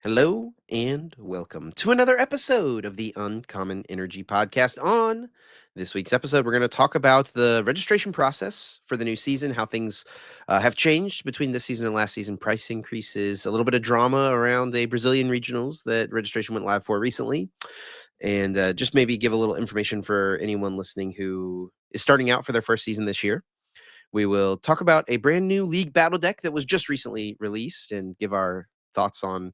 Hello and welcome to another episode of the Uncommon Energy Podcast. On this week's episode, we're going to talk about the registration process for the new season, how things have changed between this season and last season, price increases, a little bit of drama around the Brazilian regionals that registration went live for recently, and just maybe give a little information for anyone listening who is starting out for their first season this year. We will talk about a brand new League Battle deck that was just recently released and give our thoughts on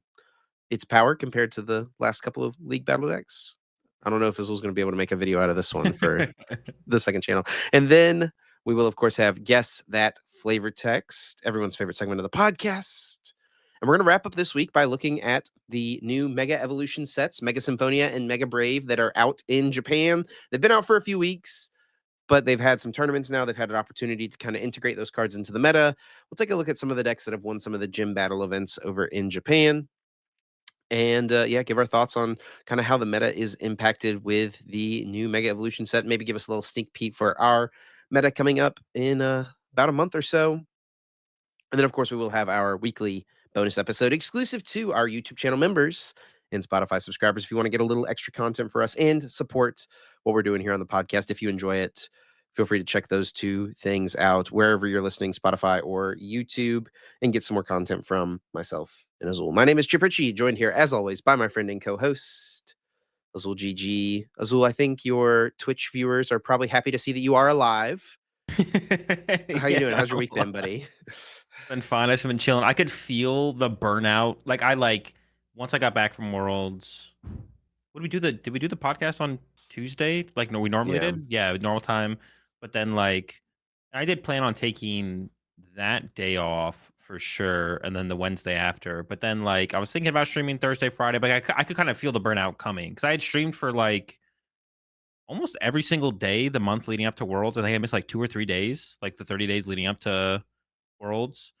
its power compared to the last couple of League Battle decks. I don't know if Azul's going to be able to make a video out of this one for the second channel. And then we will, of course, have Guess That Flavor Text, everyone's favorite segment of the podcast. And we're going to wrap up this week by looking at the new Mega Evolution sets, Mega Symphonia and Mega Brave, that are out in Japan. They've been out for a few weeks, but they've had some tournaments now. They've had an opportunity to kind of integrate those cards into the meta. We'll take a look at some of the decks that have won some of the gym battle events over in Japan. And give our thoughts on kind of how the meta is impacted with the new Mega Evolution set. Maybe give us a little sneak peek for our meta coming up in about a month or so. And then, of course, we will have our weekly bonus episode exclusive to our YouTube channel members and Spotify subscribers. If you want to get a little extra content for us and support what we're doing here on the podcast, if you enjoy it, feel free to check those two things out wherever you're listening, Spotify or YouTube, and get some more content from myself and Azul. My name is Chip Ritchie, joined here as always by my friend and co-host Azul GG. Azul, I think your Twitch viewers are probably happy to see that you are alive. How you doing? How's your week been, buddy? Been fine. I've just been chilling. I could feel the burnout. Once I got back from Worlds. Did we do the podcast on Tuesday? Like no, we normally did? Yeah, normal time. But then I did plan on taking that day off for sure, and then the Wednesday after. But then I was thinking about streaming Thursday, Friday, but I could kind of feel the burnout coming because I had streamed for almost every single day the month leading up to Worlds. I think I missed 2 or 3 days, like the 30 days leading up to Worlds.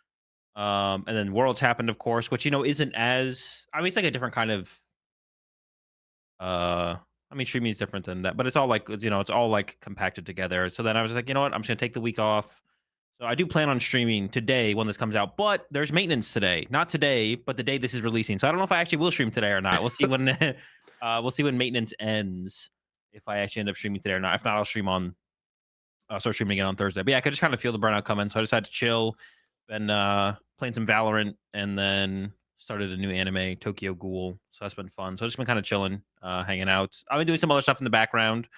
And then Worlds happened, of course, which isn't as. I mean, it's like a different kind of. I mean, streaming is different than that, but it's all it's all compacted together. So then I was like, you know what, I'm just gonna take the week off. So I do plan on streaming today when this comes out, but there's maintenance today. Not today, but the day this is releasing. So I don't know if I actually will stream today or not. We'll see when we'll see when maintenance ends. If I actually end up streaming today or not. If not, I'll start streaming again on Thursday. But yeah, I could just kind of feel the burnout coming. So I just had to chill. Then playing some Valorant, and then started a new anime, Tokyo Ghoul. So that's been fun. So I've just been kind of chilling, hanging out. I've been doing some other stuff in the background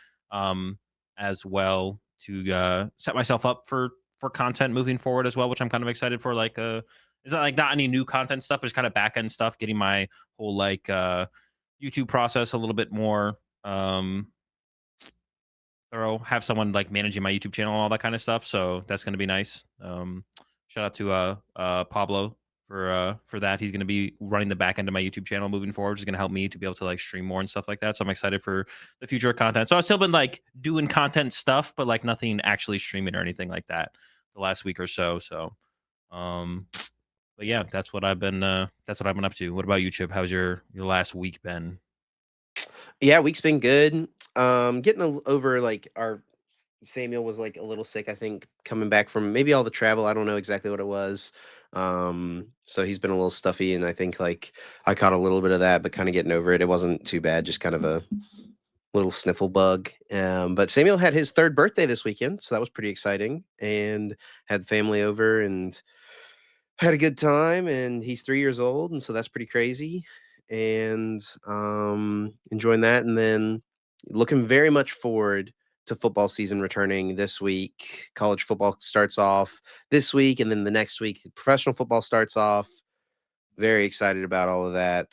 as well to set myself up for content moving forward as well, which I'm kind of excited for. It's not any new content stuff, it's kind of back end stuff, getting my whole YouTube process a little bit more thorough. Have someone managing my YouTube channel and all that kind of stuff. So that's going to be nice. Shout out to Pablo for that. He's going to be running the back end of my YouTube channel moving forward, which is going to help me to be able to stream more and stuff like that. So I'm excited for the future of content. So I've still been doing content stuff, but nothing actually streaming or anything like that the last week or so. So, but yeah, that's what I've been up to. What about you, Chip? How's your last week been? Yeah, week's been good. Getting over our Samuel was a little sick, I think, coming back from maybe all the travel. I don't know exactly what it was. So he's been a little stuffy, and I think I caught a little bit of that, but kind of getting over it. It wasn't too bad, just kind of a little sniffle bug. But Samuel had his third birthday this weekend, so that was pretty exciting, and had family over and had a good time. And he's 3 years old, and so that's pretty crazy. And enjoying that, and then looking very much forward to football season returning this week. College football starts off this week, and then the next week, professional football starts off. Very excited about all of that.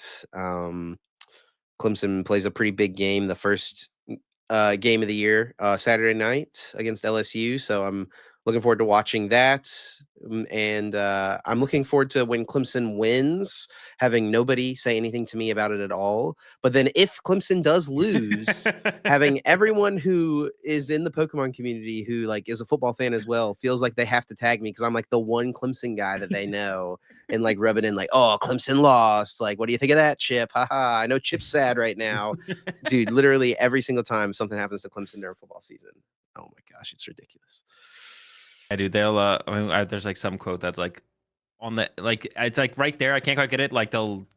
Clemson plays a pretty big game, the first game of the year, Saturday night against LSU. So I'm looking forward to watching that. And I'm looking forward to when Clemson wins, having nobody say anything to me about it at all. But then if Clemson does lose, having everyone who is in the Pokemon community who is a football fan as well feels like they have to tag me because I'm the one Clemson guy that they know and rub it in oh, Clemson lost. What do you think of that, Chip? Haha, I know Chip's sad right now. Dude, literally every single time something happens to Clemson during football season. Oh my gosh, it's ridiculous. Yeah, dude, they'll. I mean, there's some quote that's on the it's right there. I can't quite get it. They'll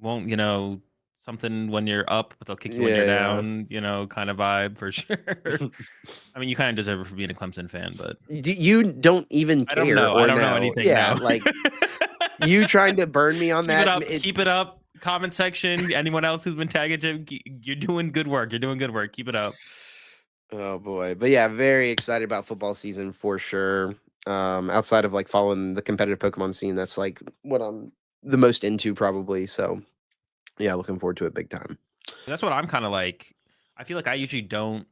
won't, something when you're up, but they'll kick you when you're Yeah, down, kind of vibe for sure. yeah. I mean, you kind of deserve it for being a Clemson fan, but You don't even I don't care know. I or don't know know. anything. Yeah, No. like you trying to burn me on Keep it that. up. Keep it up. Comment section. Anyone else who's been tagging Jim, you're doing good work. You're doing good work. Keep it up. Oh boy. But yeah, very excited about football season for sure. Outside of like following the competitive Pokemon scene, that's like what I'm the most into probably. So yeah, looking forward to it big time. That's what I'm kind of like. I feel like I usually don't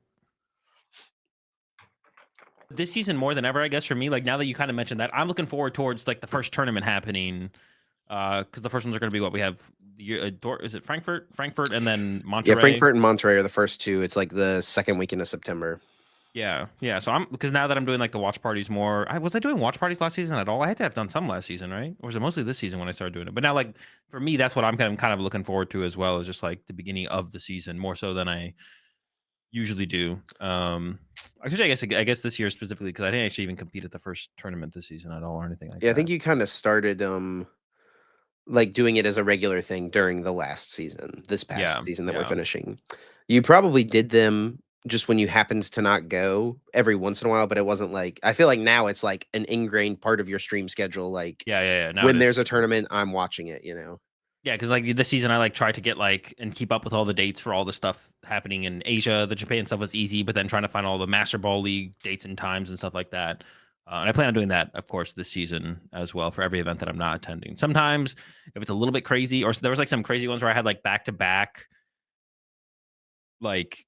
this season more than ever, I guess, for me. Like now that you kind of mentioned that, I'm looking forward towards like the first tournament happening. Because the first ones are going to be what we have. Is it Frankfurt, and then Yeah, Monterey. Frankfurt and Monterey are the first two. It's like the second weekend of September. Yeah, yeah. So I'm because now that I'm doing like the watch parties more. Was I doing watch parties last season at all? I had to have done some last season, right? Or was it mostly this season when I started doing it? But now, like for me, that's what I'm kind of looking forward to as well. Is just like the beginning of the season more so than I usually do. Actually, I guess this year specifically because I didn't actually even compete at the first tournament this season at all or anything like Yeah, I think that. you kind of started like doing it as a regular thing during the last season, this Yeah, past season that we're yeah, finishing. You probably did them just when you happened to not go every once in a while, but it wasn't like I feel like now it's like an ingrained part of your stream schedule. Like yeah, yeah, yeah. Now it when is there's for a sure. tournament, I'm watching it, you know. Yeah, because like this season, I like tried to get like and keep up with all the dates for all the stuff happening in Asia. The Japan stuff was easy, but then trying to find all the Master Ball League dates and times and stuff like that. And I plan on doing that, of course, this season as well for every event that I'm not attending. Sometimes, if it's a little bit crazy, or there was like some crazy ones where I had like back to back, like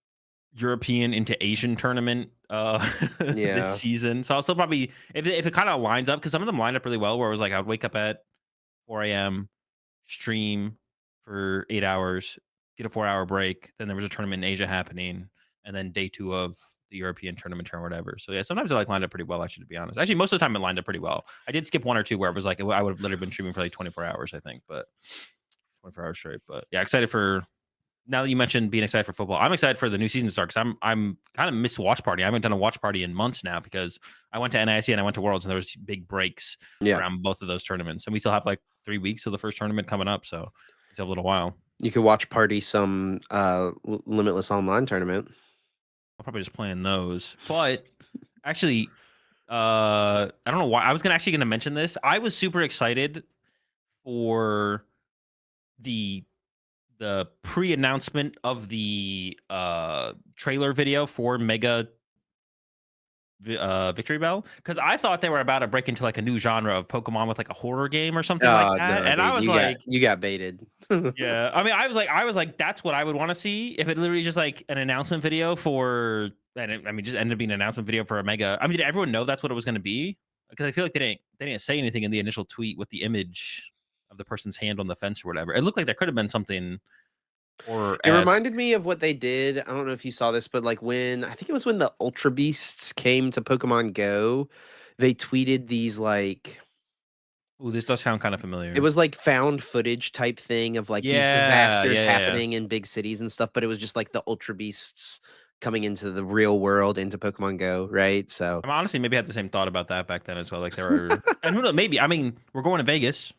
European into Asian tournament this Yeah. season. So I'll still probably if it kind of lines up because some of them lined up really well. Where it was like I would wake up at 4 a.m. stream for 8 hours, get a 4-hour break. Then there was a tournament in Asia happening, and then day 2 of the European tournament or whatever. So, yeah, sometimes it, like, lined up pretty well, actually, to be honest. Actually, most of the time it lined up pretty well. I did skip 1 or 2 where it was like I would have literally been streaming for, like, 24 hours, I think, but 24 hours straight. But, yeah, excited for now that you mentioned being excited for football, I'm excited for the new season to start because I'm kind of miss watch party. I haven't done a watch party in months now because I went to NIC and I went to Worlds and there was big breaks Yeah. around both of those tournaments, and we still have like 3 weeks of the first tournament coming up, so we still have a little while. You could watch party some limitless online tournament. I'll probably just play in those, but actually, I don't know why I was gonna mention this. I was super excited for the pre-announcement of the trailer video for Mega Victory Bell because I thought they were about to break into like a new genre of Pokemon with like a horror game or something like that, No, and I dude, was like, you got baited. yeah. I mean, I was like, that's what I would want to see if it literally just like an announcement video for, and I mean, just ended up being an announcement video for a Mega. I mean, did everyone know that's what it was going to be? Because I feel like they didn't say anything in the initial tweet with the image of the person's hand on the fence or whatever. It looked like there could have been something or It as reminded me of what they did. I don't know if you saw this, but like when I think it was when the Ultra Beasts came to Pokemon Go, they tweeted these like ooh, this does sound kind of it familiar. was like found footage type thing of like these Yeah, disasters yeah, yeah, yeah. happening in big cities and stuff, but it was just like the Ultra Beasts coming into the real world into Pokemon Go, right? So I'm honestly maybe had the same thought about that back then as well. Like there were, and who knows? Maybe I mean we're going to Vegas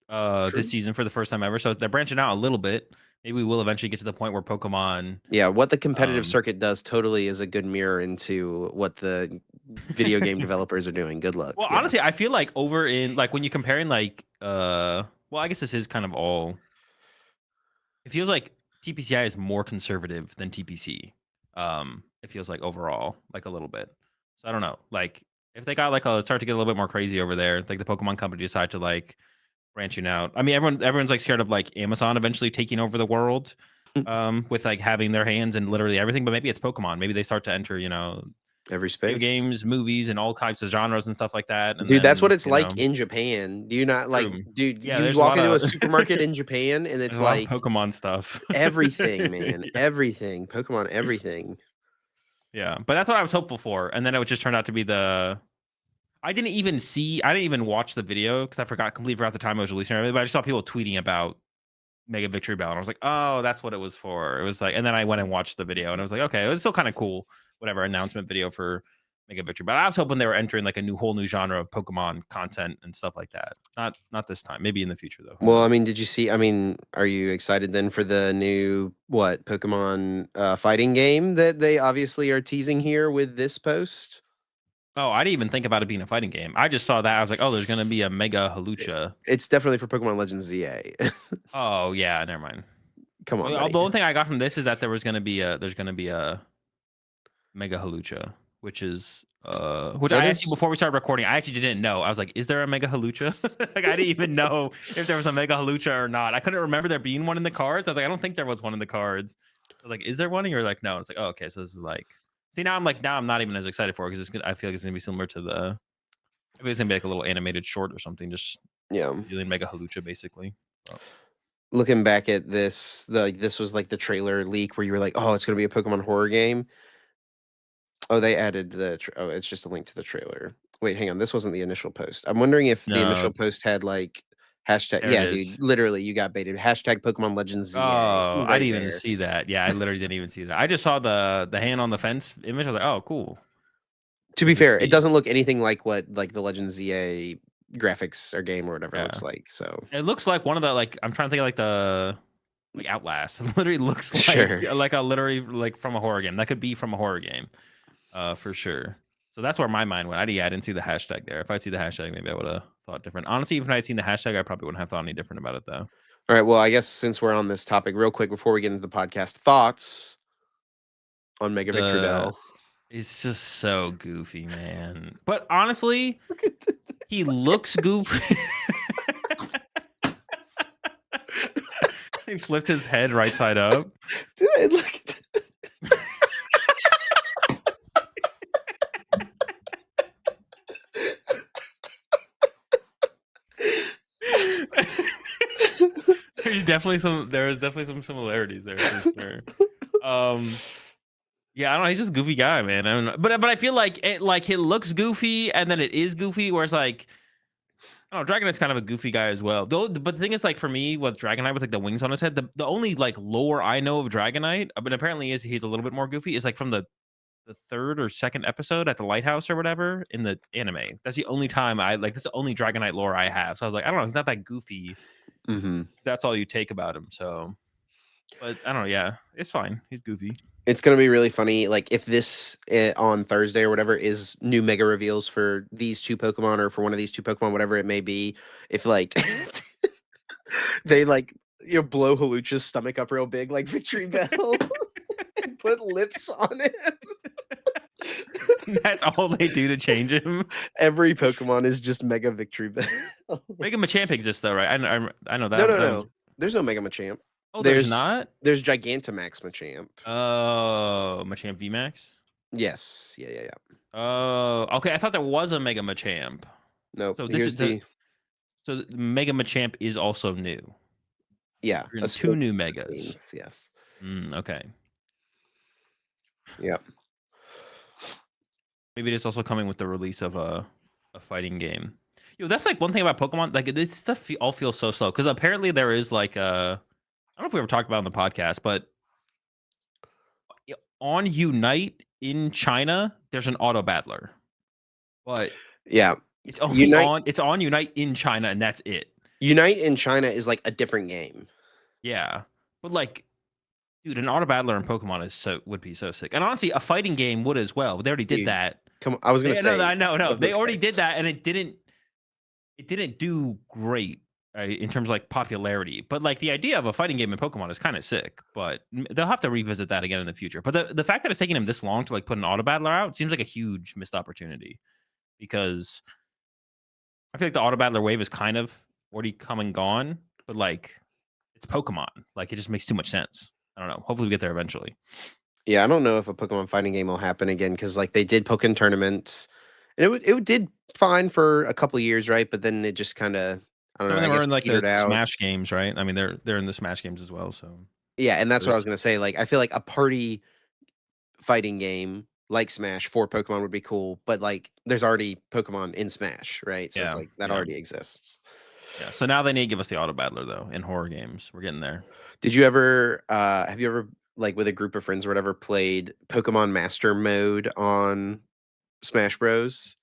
this true. season for the first time ever, so they're branching out a little bit. Maybe we will eventually get to the point where Pokemon. Yeah, what the competitive Um, circuit does totally is a good mirror into what the video game developers are doing. Good luck. well, Yeah. honestly, I feel like over in like when you're comparing like well, I guess this is kind of all. It feels like TPCI is more conservative than TPC. It feels like overall, like a little bit. So I don't know. Like if they got like a start to get a little bit more crazy over there, like the Pokemon company decide to like branching out. I mean, everyone's like scared of like Amazon eventually taking over the world, with like having their hands in literally everything. But maybe it's Pokemon. Maybe they start to enter, Every video space. games, movies, and all types of genres and stuff like that. And Dude, that's what then, it's like in Japan. Do you not like, true. dude, Yeah, you there's a walk lot into a of supermarket in Japan and there's it's a lot of like Pokemon stuff. everything, man. Yeah. Everything. Pokemon, everything. Yeah, but that's what I was hopeful for, and then it would just turn out to be the. I didn't even watch the video because I completely forgot the time it was releasing. But I just saw people tweeting about Mega Victory Bell, and I was like, "Oh, that's what it was for." It was like, and then I went and watched the video, and I was like, "Okay, it was still kind of cool." Whatever announcement video for Mega Victory. But I was hoping they were entering like a whole new genre of Pokemon content and stuff like that. Not this time. Maybe in the future though. Who Well, I knows? mean, did you see? I mean, are you excited then for the new Pokemon fighting game that they obviously are teasing here with this post? Oh, I didn't even think about it being a fighting game. I just saw that. I was like, oh, there's gonna be a Mega Halucha. It's definitely for Pokemon Legends ZA. Oh yeah, never mind. Come on, Well, the buddy. only thing I got from this is that there's gonna be a Mega Halucha, which is which That I actually is before we started recording, I actually didn't know. I was like, is there a Mega Halucha? Like I didn't even know if there was a Mega Halucha or not. I couldn't remember there being one in the cards. I was like, I don't think there was one in the cards. I was like, is there one? And you're like, no. It's like, oh, okay. So this is like, see now I'm like, now I'm not even as excited for it because I feel like it's gonna be similar to the, maybe it's gonna be like a little animated short or something, just yeah. dealing Mega Halucha basically. Oh, Looking back at this was like the trailer leak where you were like, oh, it's gonna be a Pokemon horror game. Oh, they added oh, it's just a link to the trailer. Wait, hang on. This wasn't the initial post. I'm wondering if the no, initial post had like hashtag. there it Yeah, dude. is. Literally, you got baited. Hashtag Pokemon Legends ZA Oh, I right didn't even there. see that. Yeah, I literally didn't even see that. I just saw the hand on the fence image. I was like, oh, cool. To With be his fair, it face. doesn't look anything like what like the Legends ZA graphics or game or whatever Yeah. looks like. So It looks like one of the like I'm trying to think of like the like Outlast. It literally looks sure. like a literally like from a horror game. That could be from a horror game. For sure. So that's where my mind went. I didn't see the hashtag there. If I'd see the hashtag, maybe I would have thought different. Honestly, even if I'd seen the hashtag, I probably wouldn't have thought any different about it though. All right. Well, I guess since we're on this topic, real quick before we get into the podcast, thoughts on Mega Victory The Bell. It's just so goofy, man. But honestly, Look at the, he looks goofy. He flipped his head right side up. dude, look at There's definitely some similarities there for sure. Yeah, I don't know. He's just a goofy guy, man. I don't know. But I feel like it looks goofy and then it is goofy, whereas like I don't know, Dragonite's kind of a goofy guy as well. But the thing is, like for me, with Dragonite with like the wings on his head, the only like lore I know of Dragonite, but apparently he's a little bit more goofy, is like from the third or second episode at the lighthouse or whatever in the anime. That's the only time I like. This is the only Dragonite lore I have. So I was like, I don't know, he's not that goofy. That's all you take about him. So, but I don't know. Yeah, it's fine. He's goofy. It's gonna be really funny. Like if this on Thursday or whatever is new mega reveals for these two Pokemon or for one of these two Pokemon, whatever it may be. If like they like blow Halucha's stomach up real big like Victory Bell and put lips on it. That's all they do to change him. Every Pokemon is just Mega Victory Bell. Mega Machamp exists though, right? I know that. No. There's no Mega Machamp. Oh, there's not. There's Gigantamax Machamp. Oh, Machamp VMAX. Yes. Yeah. Oh, okay. I thought there was a Mega Machamp. Nope. So this is so Mega Machamp is also new. Yeah. Two new Megas. Yes. Okay. Yep. Maybe it's also coming with the release of a fighting game. That's like one thing about Pokemon. Like this stuff all feels so slow because apparently there is like a. I don't know if we ever talked about it on the podcast, but on Unite in China, there's an auto battler, but yeah, it's only on Unite in China, and that's it. Unite in China is like a different game. Yeah, but like, dude, an auto battler in Pokemon would be so sick, and honestly, a fighting game would as well. But they already did that. Come on, I was gonna say. No, they already did that, and it didn't do great. In terms of like popularity, but like the idea of a fighting game in Pokemon is kind of sick, but they'll have to revisit that again in the future. But the fact that it's taking them this long to like put an auto battler out seems like a huge missed opportunity because I feel like the auto battler wave is kind of already come and gone, but like it's Pokemon, like it just makes too much sense. I don't know. Hopefully we get there eventually. Yeah, I don't know if a Pokemon fighting game will happen again because like they did Pokemon tournaments, and it did fine for a couple of years, right? But then it just kind of I don't know. I They were guess in like the petered out. Smash games, right? I mean, they're in the Smash games as well. So yeah, and that's what I was gonna say. Like, I feel like a party fighting game like Smash for Pokemon would be cool, but like, there's already Pokemon in Smash, right? So it's like that already exists. Yeah. So now they need to give us the auto battler though in horror games. We're getting there. Did you ever? Have you ever like with a group of friends or whatever played Pokemon Master Mode on Smash Bros.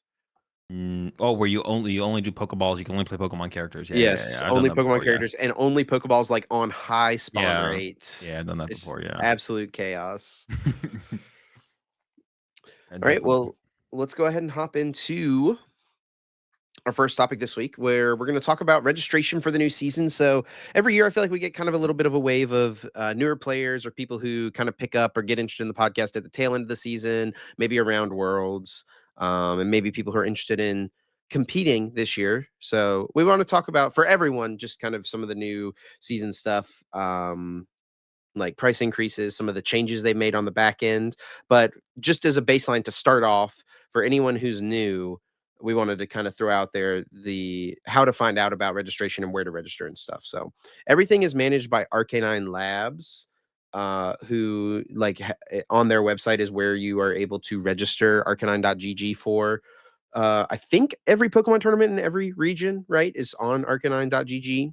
Oh, where you only do Pokeballs, you can only play Pokemon characters. Yes, I've done only that Pokemon before, yeah. characters and only Pokeballs like on high spawn Yeah. rate. Yeah, I've done that It's before, yeah. absolute chaos. And All right, definitely. well, let's go ahead and hop into our first topic this week, where we're going to talk about registration for the new season. So every year, I feel like we get kind of a little bit of a wave of newer players or people who kind of pick up or get interested in the podcast at the tail end of the season, maybe around Worlds, and maybe people who are interested in competing this year. So we want to talk about for everyone just kind of some of the new season stuff. Like price increases, some of the changes they made on the back end. But just as a baseline to start off, for anyone who's new, we wanted to kind of throw out there the how to find out about registration and where to register and stuff. So everything is managed by Arcanine Labs, who on their website is where you are able to register arcanine.gg for. I think every Pokemon tournament in every region, right, is on arcanine.gg.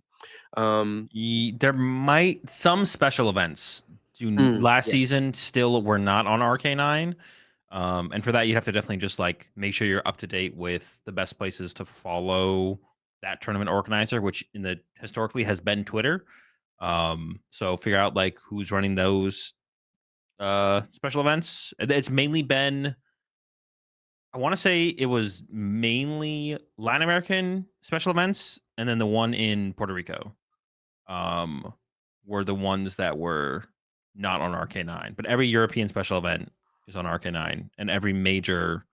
There might some special events. Last Yes. season still were not on Arcanine. And for that, you have to definitely just like make sure you're up to date with the best places to follow that tournament organizer, which in the historically has been Twitter. So figure out like who's running those special events. It's mainly been, I want to say it was mainly Latin American special events, and then the one in Puerto Rico um, were the ones that were not on RK9. But every European special event is on RK9, and every major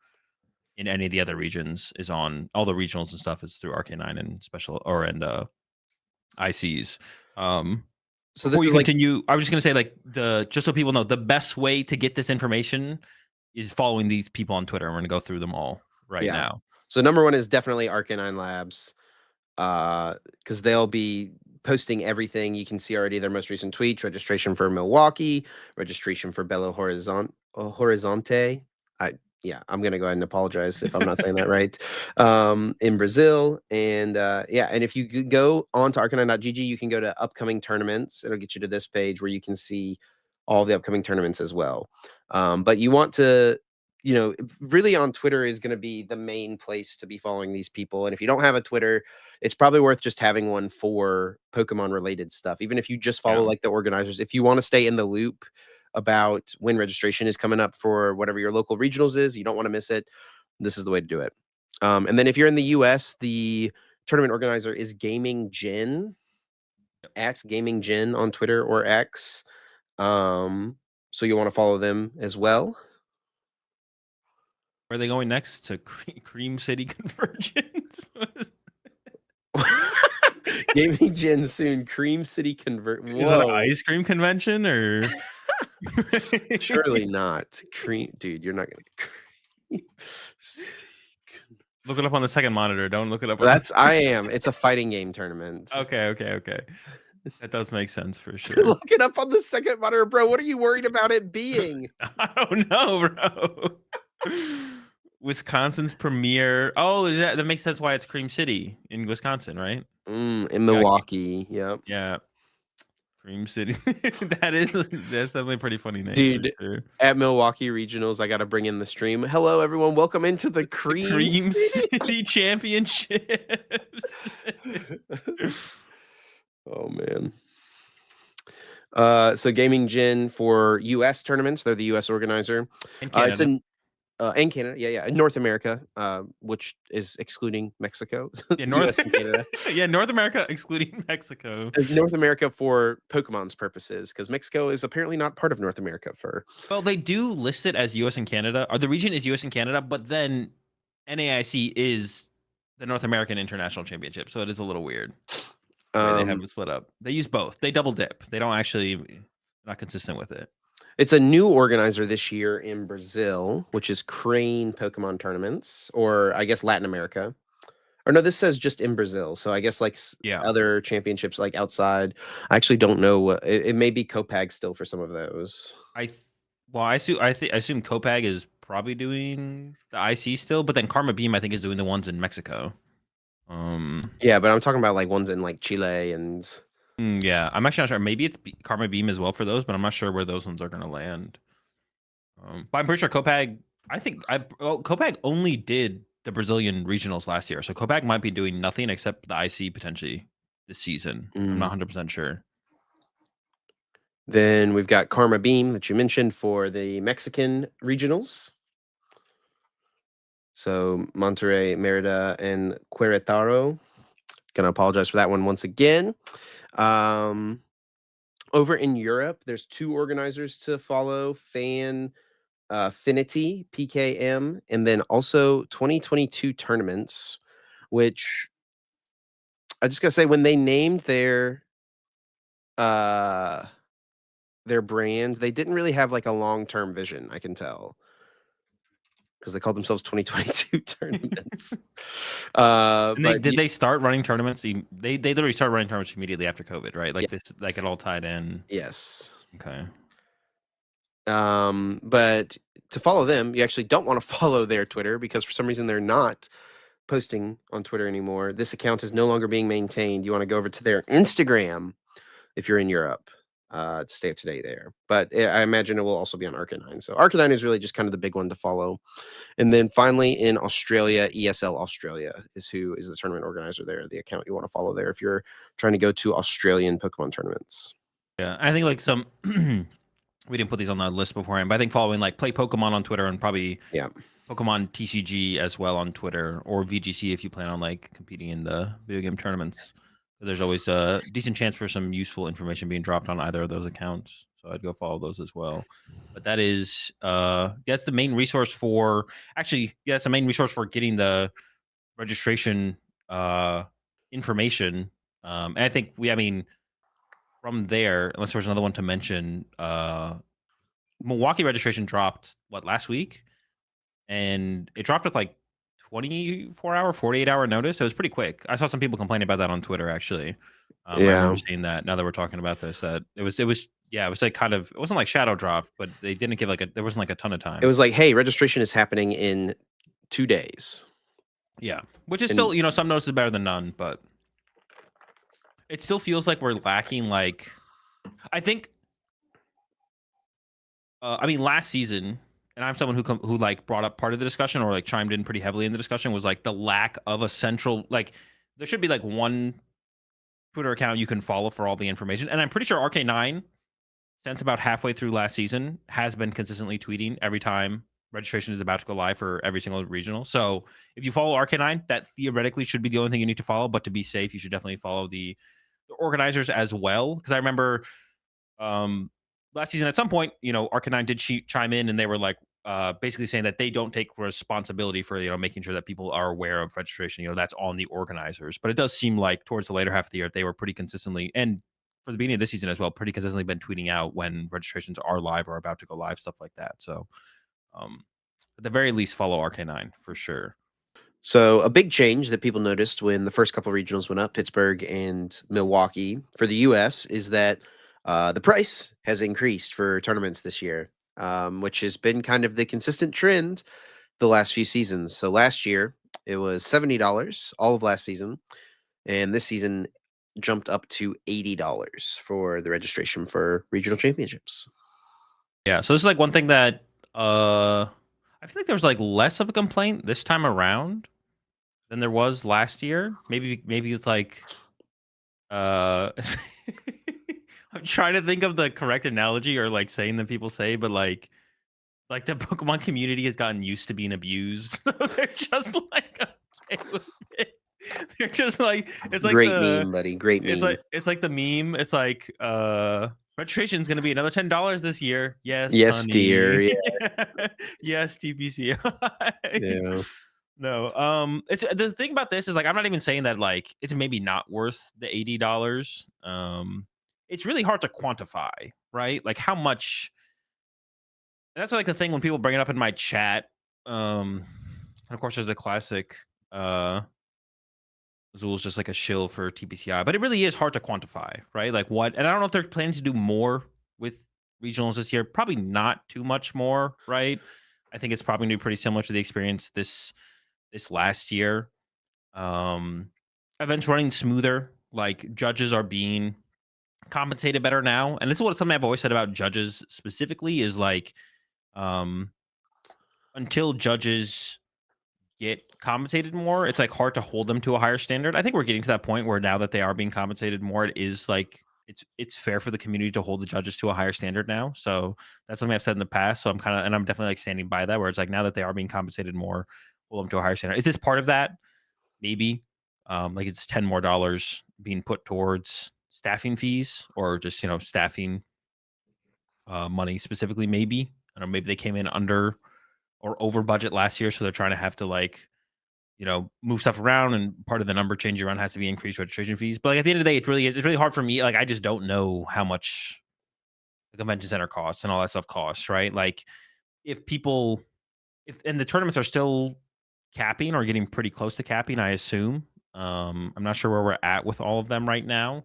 in any of the other regions is on all the regionals and stuff is through RK9 and special or and ICs. So this Before you is like continue, I was just gonna say like the just so people know the best way to get this information is following these people on Twitter. We're gonna go through them all right yeah. now. So number one is definitely Arcanine Labs, because they'll be posting everything. You can see already their most recent tweets: registration for Milwaukee, registration for Horizonte. I Yeah, I'm gonna go ahead and apologize if I'm not saying that right. In Brazil, and yeah, and if you go on to arcanine.gg, you can go to upcoming tournaments. It'll get you to this page where you can see all the upcoming tournaments as well. But you want to really on Twitter is going to be the main place to be following these people. And if you don't have a Twitter, it's probably worth just having one for Pokemon related stuff. Even if you just follow Yeah. like the organizers, if you want to stay in the loop about when registration is coming up for whatever your local regionals is, you don't want to miss it. This is the way to do it. And then if you're in the US, the tournament organizer is Gaming Gin, at Gaming Gin on Twitter or X. So you'll want to follow them as well. Where are they going next to Cream City Convergence? Gaming Gen soon. Cream City Convert. Is that an Whoa. ice cream convention or? Surely not. Cream. Dude, you're not going to. Cream City. Look it up on the second monitor. Don't look it up on That's. the. I am. It's a fighting game tournament. Okay. That does make sense for sure. Look it up on the second monitor, bro. What are you worried about it being? I don't know, bro. Wisconsin's premier. Oh, that makes sense why it's Cream City in Wisconsin, right? In Milwaukee. Yep. Yeah. Cream City. That's definitely a pretty funny name. Dude, for sure. at Milwaukee Regionals, I got to bring in the stream. Hello, everyone. Welcome into the Cream City Championships. Oh, man. So Gaming Gin for US tournaments, they're the US organizer. In Canada. It's in and Canada, in North America, which is excluding Mexico. US and Canada. Yeah, North America excluding Mexico. North America for Pokemon's purposes, because Mexico is apparently not part of North America for. Well, they do list it as US and Canada, or the region is US and Canada, but then NAIC is the North American International Championship, so it is a little weird. The way they have it split up. They use both. They double dip. They don't actually not consistent with it. It's a new organizer this year in Brazil, which is Crane Pokemon tournaments, or I guess Latin America. Or no, this says just in Brazil. So I guess like other championships like outside. I actually don't know what it may be Copag still for some of those. I assume Copag is probably doing the IC still, but then Karma Beam I think is doing the ones in Mexico. Yeah, but I'm talking about like ones in like Chile and. Yeah, I'm actually not sure. Maybe it's Karma Beam as well for those, but I'm not sure where those ones are going to land. But I'm pretty sure Copag I think Kopag only did the Brazilian regionals last year, so Kopag might be doing nothing except the IC potentially this season. I'm not Mm. 100% sure. Then we've got Karma Beam that you mentioned for the Mexican regionals. So Monterrey, Merida, and Querétaro. Gonna apologize for that one once again. Um, over in Europe, there's 2 organizers to follow: Finity, PKM, and then also 2022 tournaments, which I just gotta say, when they named uh their brand, they didn't really have like a long-term vision, I can tell, because they called themselves 2022 tournaments. And But did they start running tournaments? They literally started running tournaments immediately after COVID, right? Like this, like it all tied in. yes. Okay. But to follow them, you actually don't want to follow their Twitter because for some reason they're not posting on Twitter anymore. This account is no longer being maintained. You want to go over to their Instagram if you're in Europe to stay up to date there. But I imagine it will also be on Arcanine. So Arcanine is really just kind of the big one to follow. And then finally in Australia, ESL Australia is who is the tournament organizer there, the account you want to follow there if you're trying to go to Australian Pokemon tournaments. Yeah, I think like some we didn't put these on the list beforehand, but I think following like Play Pokemon on Twitter and probably Yeah. Pokemon TCG as well on Twitter, or VGC if you plan on like competing in the video game tournaments. There's always a decent chance for some useful information being dropped on either of those accounts. So I'd go follow those as well. But that is that's the main resource for that's the main resource for getting the registration information. And I think from there, unless there's another one to mention, Milwaukee registration dropped last week, and it dropped with like 24-hour, 48-hour notice. So it was pretty quick. I saw some people complaining about that on Twitter actually. I Yeah. remember seeing that. Now that we're talking about this, that it was it was like kind of, it wasn't like shadow drop, but they didn't give there wasn't like a ton of time. It was like, hey, registration is happening in 2 days. Yeah, which is And still, some notices better than none, but it still feels like we're lacking. Like, I think, last season, and I'm someone who like brought up part of the discussion or like chimed in pretty heavily in the discussion, was like the lack of a central, like there should be like one Twitter account you can follow for all the information. And I'm pretty sure RK9, since about halfway through last season, has been consistently tweeting every time registration is about to go live for every single regional. So if you follow RK9, that theoretically should be the only thing you need to follow. But to be safe, you should definitely follow the organizers as well. Because I remember last season at some point, Arcanine did chime in, and they were like basically saying that they don't take responsibility for making sure that people are aware of registration. That's on the organizers. But it does seem like towards the later half of the year, they were pretty consistently, and for the beginning of this season as well, pretty consistently been tweeting out when registrations are live or about to go live, stuff like that. So at the very least, follow RK9 for sure. so a big change that people noticed when the first couple regionals went up, Pittsburgh and Milwaukee for the US, is that the price has increased for tournaments this year, which has been kind of the consistent trend the last few seasons. So last year it was $70 all of last season, and this season jumped up to $80 for the registration for regional championships. Yeah. So this is like one thing that I feel like there was like less of a complaint this time around than there was last year. Maybe it's like I'm trying to think of the correct analogy or like saying that people say, but like the Pokemon community has gotten used to being abused. So they're just like okay with it. They're just like, it's like Great meme, buddy. Great meme. it's like the meme. It's like registration is going to be another $10 this year. Yes, Yes, dear. honey. Yeah. Yes, TPCI. Yeah. No, it's the thing about this is like I'm not even saying that like it's maybe not worth the $80. It's really hard to quantify, right? Like how much. And that's like the thing when people bring it up in my chat. And of course, there's the classic. Azul's just like a shill for TPCI, but it really is hard to quantify, right? Like what? And I don't know if they're planning to do more with regionals this year. Probably not too much more, right? I think it's probably going to be pretty similar to the experience this last year. Events running smoother. Like judges are being compensated better now, and this is something I've always said about judges specifically is like, until judges get compensated more, it's like hard to hold them to a higher standard. I think we're getting to that point where now that they are being compensated more, it is like it's fair for the community to hold the judges to a higher standard now. So that's something I've said in the past. So I'm definitely like standing by that, where it's like now that they are being compensated more, hold them to a higher standard. Is this part of that? Maybe. Like it's $10 more being put towards staffing fees or just staffing money specifically. Maybe I don't know. Maybe they came in under or over budget last year, so they're trying to have to like move stuff around, and part of the number change around has to be increased registration fees. But like at the end of the day, it's really hard for me. Like I just don't know how much the convention center costs and all that stuff costs, right? Like if people if and the tournaments are still capping or getting pretty close to capping, I assume. I'm not sure where we're at with all of them right now.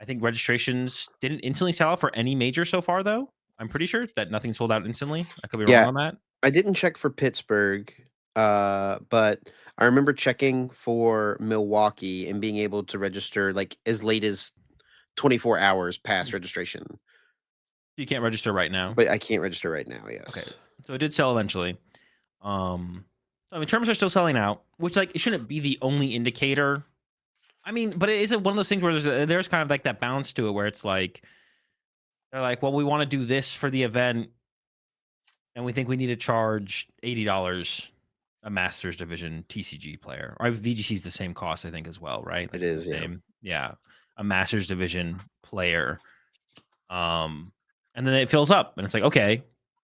I think registrations didn't instantly sell out for any major so far, though. I'm pretty sure that nothing sold out instantly. I could be wrong Yeah, on that. I didn't check for Pittsburgh, but I remember checking for Milwaukee and being able to register like as late as 24 hours past registration. You can't register right now. But I can't register right now, Okay, yes. so it did sell eventually. So I mean, terms are still selling out, which like it shouldn't be the only indicator. I mean, but it is one of those things where there's kind of like that balance to it, where it's like they're like, well, we want to do this for the event, and we think we need to charge $80 a Masters Division TCG player. Or VGC is the same cost, I think, as well, right? Like It it's is, the yeah. same, yeah. A Masters Division player, um, and then it fills up, and it's like, okay,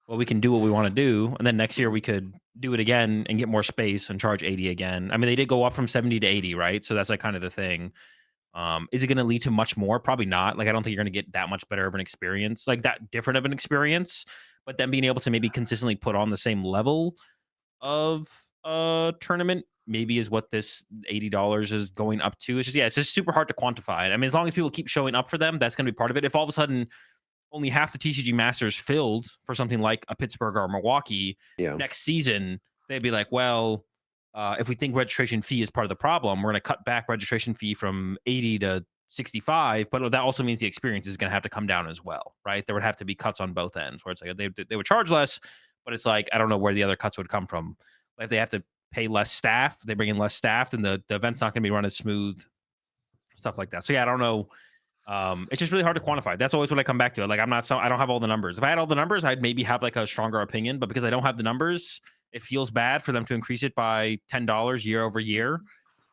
well, we can do what we want to do, and then next year we could do it again and get more space and charge 80 again. I mean, they did go up from 70 to 80, right? So that's like kind of the thing. Is it going to lead to much more? Probably not. Like, I don't think you're going to get that much better of an experience, like that different of an experience. But then being able to maybe consistently put on the same level of tournament maybe is what this $80 is going up to. It's just it's just super hard to quantify. I mean, as long as people keep showing up for them, that's going to be part of it. If all of a sudden only half the TCG Masters filled for something like a Pittsburgh or Milwaukee Yeah. next season, they'd be like, well, if we think registration fee is part of the problem, we're going to cut back registration fee from 80 to 65, but that also means the experience is going to have to come down as well, right? There would have to be cuts on both ends, where it's like they would charge less, but it's like I don't know where the other cuts would come from. Like if they have to pay less staff, they bring in less staff, then the event's not going to be run as smooth, stuff like that. So yeah, I don't know. It's just really hard to quantify. That's always what I come back to. Like I don't have all the numbers. If I had all the numbers, I'd maybe have like a stronger opinion, but because I don't have the numbers, it feels bad for them to increase it by $10 year over year.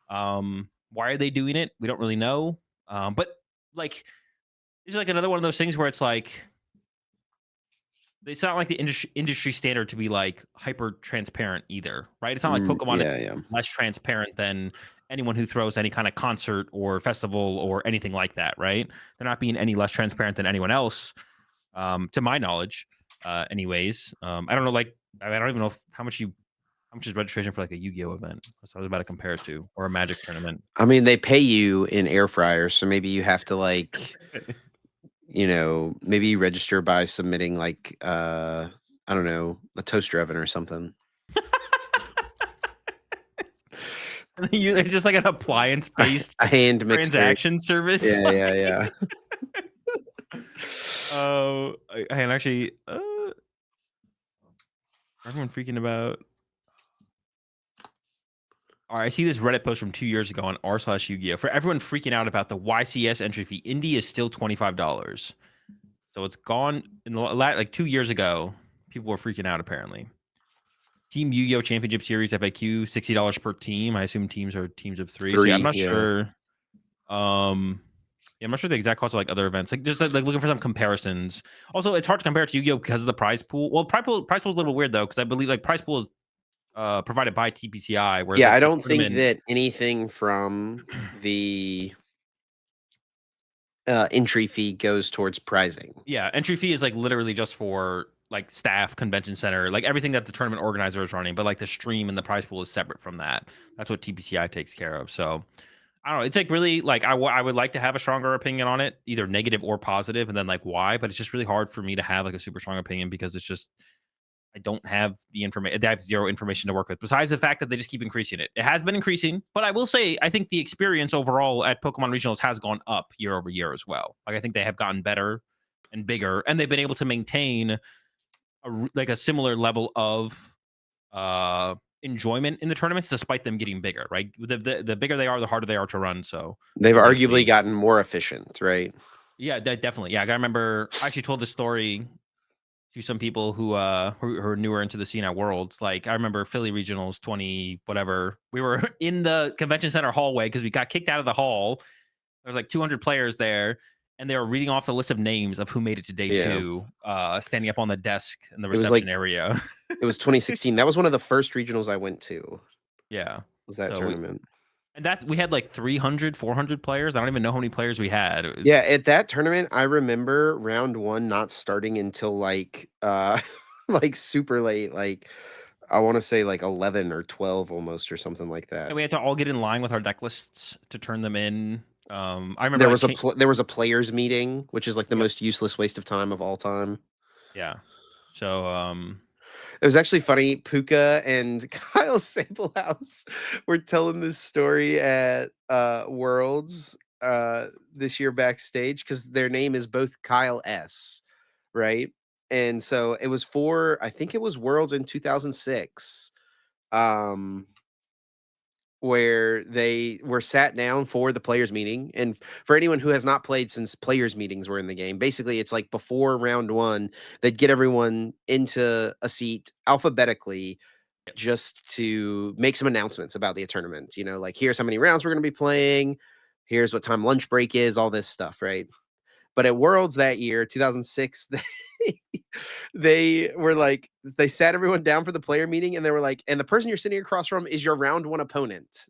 Why are they doing it? We don't really know. But like it's like another one of those things where it's like it's not like the industry standard to be like hyper transparent either, right? It's not like Pokemon is Yeah, yeah. less transparent than anyone who throws any kind of concert or festival or anything like that, right? They're not being any less transparent than anyone else, to my knowledge, anyways. I don't know, like I don't even know how much is registration for like a Yu-Gi-Oh event? That's what I was about to compare it to, or a Magic tournament. I mean, they pay you in air fryers, so maybe you have to like, maybe register by submitting like I don't know, a toaster oven or something. It's just like an appliance-based A hand mixer. transaction service. Yeah, yeah, yeah. Oh, and actually, everyone freaking about. All right, I see this Reddit post from 2 years ago on r/Yu-Gi-Oh! For everyone freaking out about the YCS entry fee, Indie is still $25. So it's gone in the like 2 years ago. People were freaking out apparently. Team Yu-Gi-Oh! Championship Series FAQ, $60 per team. I assume teams are teams of three. So yeah, I'm not sure. Yeah, I'm not sure the exact cost of like other events. Like just like looking for some comparisons. Also, it's hard to compare it to Yu-Gi-Oh! Because of the prize pool. Well, prize pool is a little weird though, because I believe like prize pool is provided by TPCI. Whereas Yeah, like, I the don't think tournament- that anything from the entry fee goes towards prizing. Yeah, entry fee is like literally just for like staff, convention center, like everything that the tournament organizer is running. But like the stream and the prize pool is separate from that. That's what TPCI takes care of. So I don't know. It's like really like I would like to have a stronger opinion on it, either negative or positive, and then like why. But it's just really hard for me to have like a super strong opinion because it's just I don't have the information. I have zero information to work with. Besides the fact that they just keep increasing it. It has been increasing, but I will say I think the experience overall at Pokemon Regionals has gone up year over year as well. Like I think they have gotten better and bigger, and they've been able to maintain like a similar level of uh enjoyment in the tournaments, despite them getting bigger. Right, the bigger they are, the harder they are to run. So They've arguably eventually, gotten more efficient, right? yeah, definitely. Yeah, I remember. I actually told this story to some people who are newer into the scene at Worlds. Like I remember Philly Regionals 20 whatever. We were in the convention center hallway because we got kicked out of the hall. There was like 200 players there, and they were reading off the list of names of who made it to day Yeah. two, standing up on the desk in the It was like reception area. it was 2016. That was one of the first regionals I went to, Yeah. was that So we tournament. and that we had like 300, 400 players. I don't even know how many players we had. It Yeah, was at that tournament, I remember round 1 not starting until, like, like, super late, like, I wanna say, like, 11 or 12 almost or something like and that. we had to all get in line with our deck lists to turn them in. I remember like There was a players meeting, which is, like, the yep. most useless waste of time of all time. Yeah. So It was actually funny. Puka and Kyle Sablehouse were telling this story at Worlds this year backstage because their name is both Kyle S. Right. And so it was for, I think it was Worlds in 2006. Um, where they were sat down for the players meeting. And for anyone who has not played since players meetings were in the game, basically it's like before round 1, they'd get everyone into a seat alphabetically yep. just to make some announcements about the tournament. You know, like here's how many rounds we're going to be playing, here's what time lunch break is, all this stuff, right? But at Worlds that year, 2006, they were like, they sat everyone down for the player meeting, and they were like, and the person you're sitting across from is your round 1 opponent.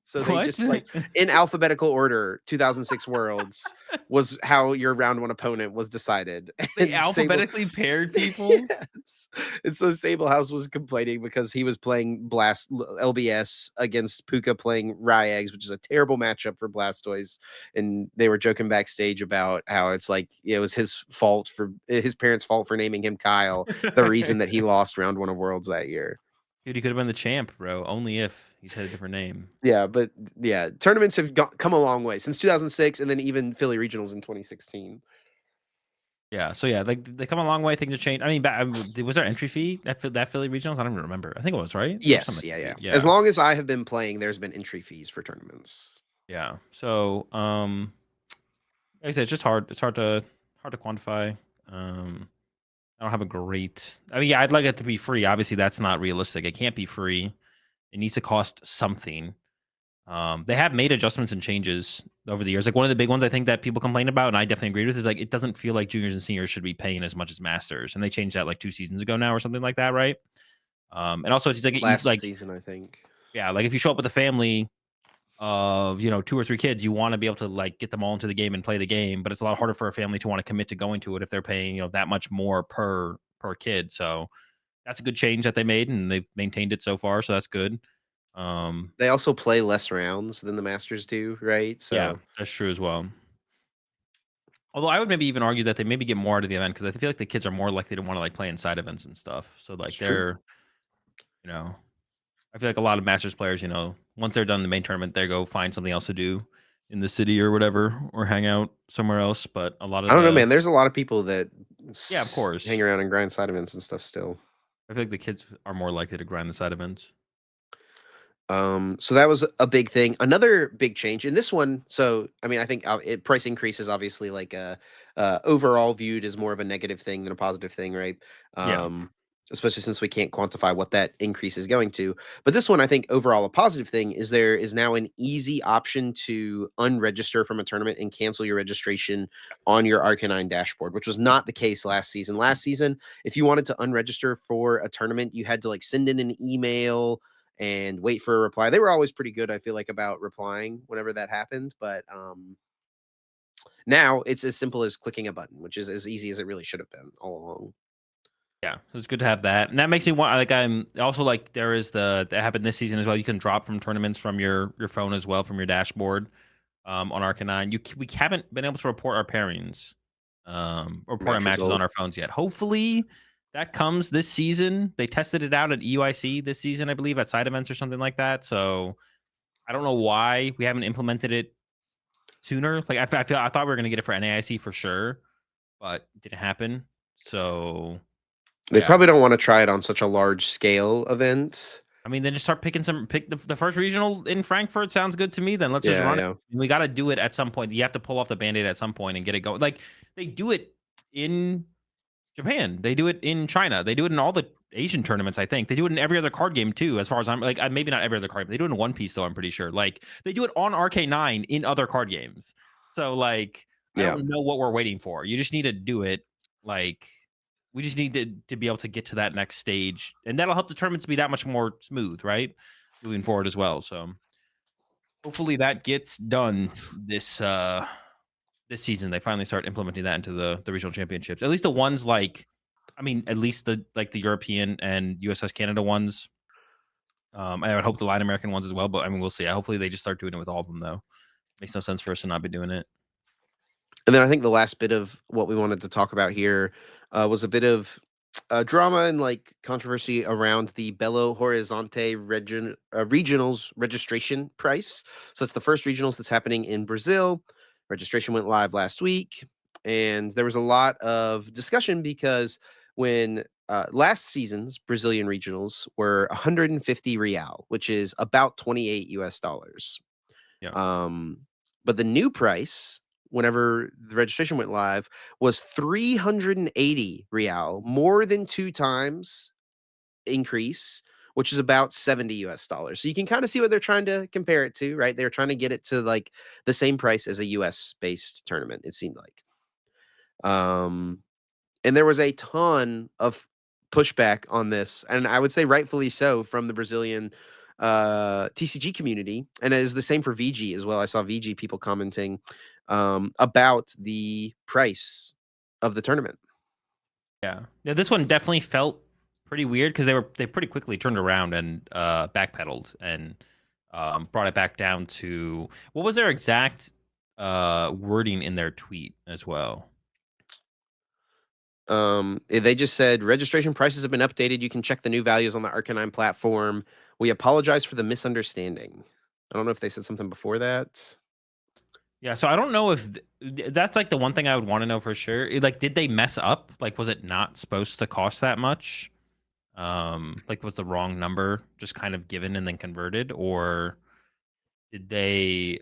So they What? just like in alphabetical order, 2006 Worlds was how your round 1 opponent was decided. They And Sable alphabetically paired people? yes. And so Sablehouse was complaining because he was playing LBS against Puka playing Ryags, which is a terrible matchup for Blastoise. And they were joking backstage about how it's like it was his parents' fault for naming him Kyle, the reason that he lost round 1 of Worlds that year. Dude, he could have been the champ, bro. Only if he's had a different name. Yeah, but yeah, tournaments have come a long way since 2006, and then even Philly regionals in 2016. Yeah. So yeah, like they come a long way. Things have changed. I mean, was there entry fee at that Philly regionals? I don't even remember. I think it was right. There was some Yes, yeah, entry yeah. fee. As Yeah. long as I have been playing, there's been entry fees for tournaments. Yeah. So like I said, it's just hard. It's hard to quantify. I don't have a great. I mean, yeah, I'd like it to be free. Obviously, that's not realistic. It can't be free. It needs to cost something. They have made adjustments and changes over the years. Like one of the big ones I think that people complain about, and I definitely agree with, is like it doesn't feel like juniors and seniors should be paying as much as masters, and they changed that like 2 seasons ago now or something like that, right? And also it's like easy, Last like season, I think. yeah, like if you show up with a family of 2 or 3 kids, you want to be able to like get them all into the game and play the game, but it's a lot harder for a family to want to commit to going to it if they're paying that much more per kid. So that's a good change that they made, and they've maintained it so far, so that's good. Um, They also play less rounds than the Masters do, right? yeah, So that's true as well. Although I would maybe even argue that they maybe get more out of the event because I feel like the kids are more likely to want to like play inside events and stuff. So it's like true. you know, I feel like a lot of Masters players, once they're done the main tournament, they go find something else to do in the city or whatever, or hang out somewhere else. But a lot I of don't know, the man. There's a lot of people that yeah, of hang course, around and grind side events and stuff still. I feel like the kids are more likely to grind the side events. So that was a big thing. Another big change in this one. So, I mean, I think price increase is obviously like overall viewed as more of a negative thing than a positive thing, right? Yeah, Um, Especially since we can't quantify what that increase is going to. But this one, I think overall a positive thing is there is now an easy option to unregister from a tournament and cancel your registration on your Arcanine dashboard, which was not the case last season. Last season, if you wanted to unregister for a tournament, you had to like send in an email and wait for a reply. They were always pretty good, I feel like, about replying whenever that happened. But now it's as simple as clicking a button, which is as easy as it really should have been all along. yeah, so it's good to have that, and that makes me want. Like I'm also like there is that happened this season as well. You can drop from tournaments from your phone as well from your dashboard. On Arcanine. We haven't been able to report our pairings, or report our Match matches on result. our phones yet. Hopefully, that comes this season. They tested it out at EUIC this season, I believe, at side events or something like that. So I don't know why we haven't implemented it sooner. Like I thought we were gonna get it for NAIC for sure, but it didn't happen. So They Yeah. probably don't want to try it on such a large scale event. I mean, then just start pick the first regional in Frankfurt sounds good to me. Then let's just Yeah, run it. yeah. We got to do it at some point. You have to pull off the band-aid at some point and get it going. Like they do it in Japan. They do it in China. They do it in all the Asian tournaments, I think. They do it in every other card game too, as far as I'm like, maybe not every other card, but they do it in One Piece though, I'm pretty sure. Like they do it on RK9 in other card games. So like I Yeah. don't know what we're waiting for. You just need to do it. Like we just need to be able to get to that next stage. And that'll help the tournaments be that much more smooth, right? Moving forward as well. So hopefully that gets done this season. They finally start implementing that into the regional championships. At least the ones like I mean, at least the European and USS Canada ones. I would hope the Latin American ones as well, but I mean, we'll see. Hopefully, they just start doing it with all of them, though. Makes no sense for us to not be doing it. And then I think the last bit of what we wanted to talk about here was a bit of drama and like controversy around the Belo Horizonte regionals registration price. So it's the first regionals that's happening in Brazil. Registration went live last week, and there was a lot of discussion because when last season's Brazilian regionals were 150 real, which is about 28 US dollars. Yeah, Um, but the new price, whenever the registration went live, was 380 real, more than 2 times increase, which is about 70 US dollars. So you can kind of see what they're trying to compare it to, right? They're trying to get it to like the same price as a US based tournament, it seemed like. Um, and there was a ton of pushback on this, and I would say rightfully so from the Brazilian TCG community, and it is the same for VG as well. I saw VG people commenting about the price of the tournament. yeah, yeah. This one definitely felt pretty weird because they pretty quickly turned around and backpedaled and brought it back down to what was their exact wording in their tweet as well. They just said registration prices have been updated. You can check the new values on the Arcanine platform. We apologize for the misunderstanding. I don't know if they said something before that. Yeah, so I don't know if that's like the one thing I would want to know for sure. Like, did they mess up? Like, was it not supposed to cost that much? Like, was the wrong number just kind of given and then converted, or did they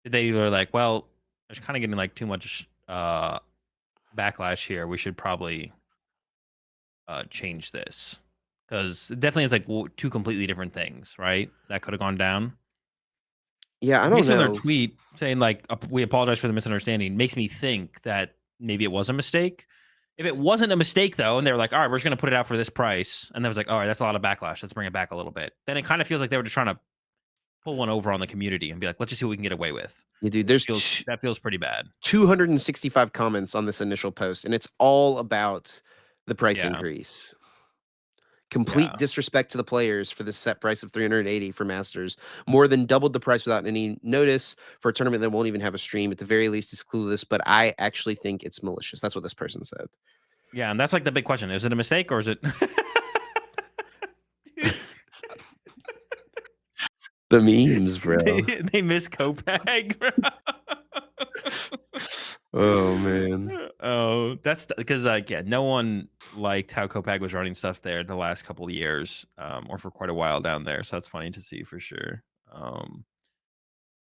either like, well, there's kind of getting like too much backlash here. We should probably change this because it definitely is like two completely different things, right? That could have gone down. Yeah, I don't Based on their know. tweet saying like we apologize for the misunderstanding makes me think that maybe it was a mistake. If it wasn't a mistake though, and they were like, all right, we're just gonna put it out for this price, and there was like, all right, that's a lot of backlash. Let's bring it back a little bit. Then it kind of feels like they were just trying to pull one over on the community and be like, let's just see what we can get away with. Yeah, dude, Which feels that feels pretty bad. 265 comments on this initial post, and it's all about the price Yeah. increase. Complete Yeah. disrespect to the players for the set price of 380 for Masters. More than doubled the price without any notice for a tournament that won't even have a stream. At the very least, it's clueless, but I actually think it's malicious. That's what this person said. Yeah, and that's like the big question. Is it a mistake or is it The memes, bro. they miss Copag, bro. Oh man. Oh, that's because like yeah, no one liked how Copag was running stuff there the last couple of years, or for quite a while down there. So that's funny to see for sure.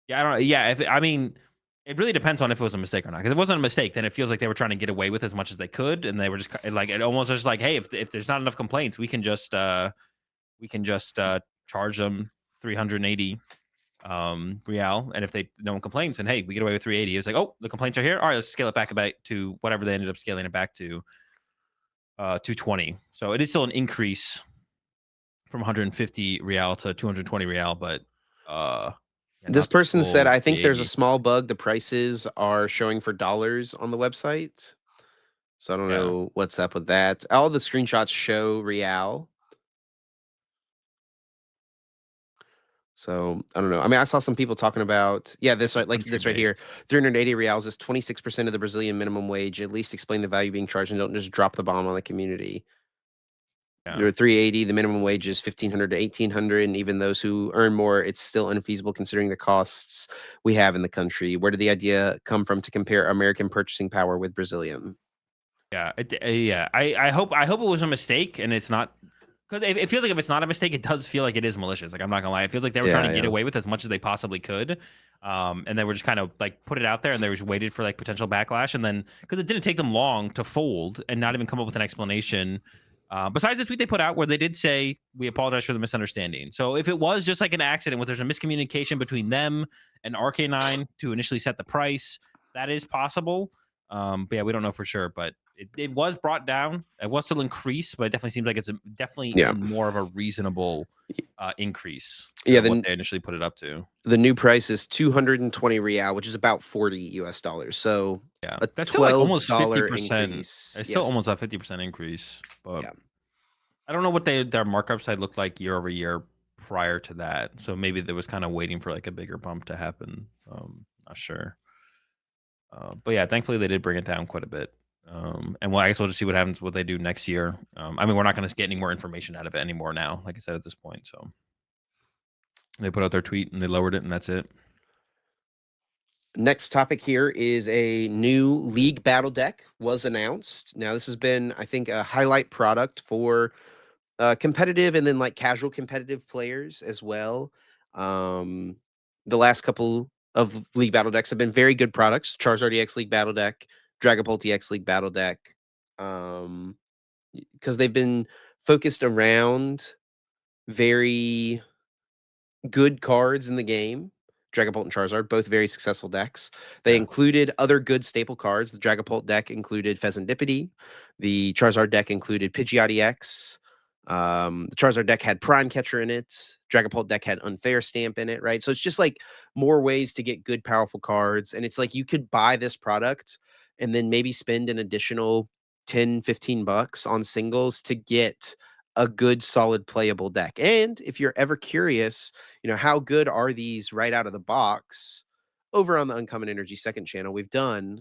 Yeah, I don't. Yeah, if I mean, it really depends on if it was a mistake or not. Because if it wasn't a mistake, then it feels like they were trying to get away with as much as they could, and they were just like it almost just like, hey, if there's not enough complaints, we can just charge them 380 real, and if no one complains, and hey, we get away with 380. It's like, oh, the complaints are here. All right, let's scale it back about to whatever they ended up scaling it back to, 220. So it is still an increase from 150 real to 220 real, but yeah, This not the person said, full I think there's a 380. small bug. The prices are showing for dollars on the website. So I don't Yeah. know what's up with that. All the screenshots show real. So I don't know. I mean, I saw some people talking about this like Country this right here. based. 380 reals is 26% of the Brazilian minimum wage. At least explain the value being charged and don't just drop the bomb on the community. Yeah. There are 380. The minimum wage is 1,500 to 1,800, and even those who earn more, it's still unfeasible considering the costs we have in the country. Where did the idea come from to compare American purchasing power with Brazilian? Yeah, yeah. I hope it was a mistake and it's not, because it feels like if it's not a mistake, it does feel like it is malicious. Like I'm not gonna lie, it feels like they were trying Yeah, to get yeah. away with as much as they possibly could, and they were just kind of like put it out there, and they just waited for like potential backlash, and then because it didn't take them long to fold and not even come up with an explanation. Besides the tweet they put out where they did say we apologize for the misunderstanding. So if it was just like an accident where there's a miscommunication between them and Arcanine to initially set the price, that is possible. But yeah, we don't know for sure. But it was brought down. It was still increased, but it definitely seems like it's definitely Yeah. in more of a reasonable increase Yeah, to what they initially put it up to. the new price is 220 real, which is about 40 US dollars. So Yeah, a that's still like almost $12 50%. increase. It's still Yes. almost a 50% increase. But Yeah. I don't know what their markup side looked like year over year prior to that. So maybe there was kind of waiting for like a bigger bump to happen. Not sure. But yeah, thankfully they did bring it down quite a bit. And well, I guess we'll just see what happens, what they do next year. I mean, we're not going to get any more information out of it anymore now, like I said at this point. So they put out their tweet and they lowered it, and that's it. Next topic here is a new League Battle deck was announced. Now, this has been, I think, a highlight product for competitive and then like casual competitive players as well. Um, the last couple of League Battle decks have been very good products. Charizard EX League Battle deck, Dragapult EX League Battle deck, because they've been focused around very good cards in the game. Dragapult and Charizard, both very successful decks. They Yeah. included other good staple cards. The Dragapult deck included Pheasantipede. The Charizard deck included Pidgeot EX. The Charizard deck had Prime Catcher in it. Dragapult deck had Unfair Stamp in it, right? So it's just like more ways to get good, powerful cards. And it's like you could buy this product and then maybe spend an additional 10, 15 bucks on singles to get a good, solid, playable deck. And if you're ever curious, how good are these right out of the box? Over on the Uncommon Energy second channel, we've done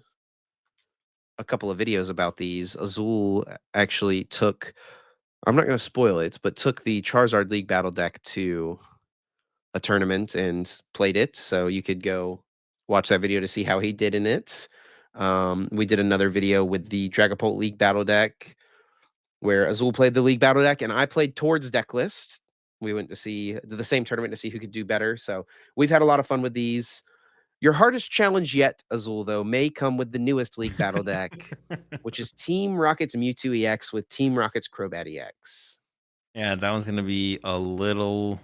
a couple of videos about these. Azul actually took, I'm not going to spoil it, but took the Charizard League Battle deck to a tournament and played it. So you could go watch that video to see how he did in it. We did another video with the Dragapult League Battle deck where Azul played the League Battle deck and I played Tord's deck list. We went to the same tournament to see who could do better. So we've had a lot of fun with these. Your hardest challenge yet, Azul, though, may come with the newest League Battle deck, which is Team Rocket's Mewtwo EX with Team Rocket's Crobat EX. Yeah, that one's gonna be a little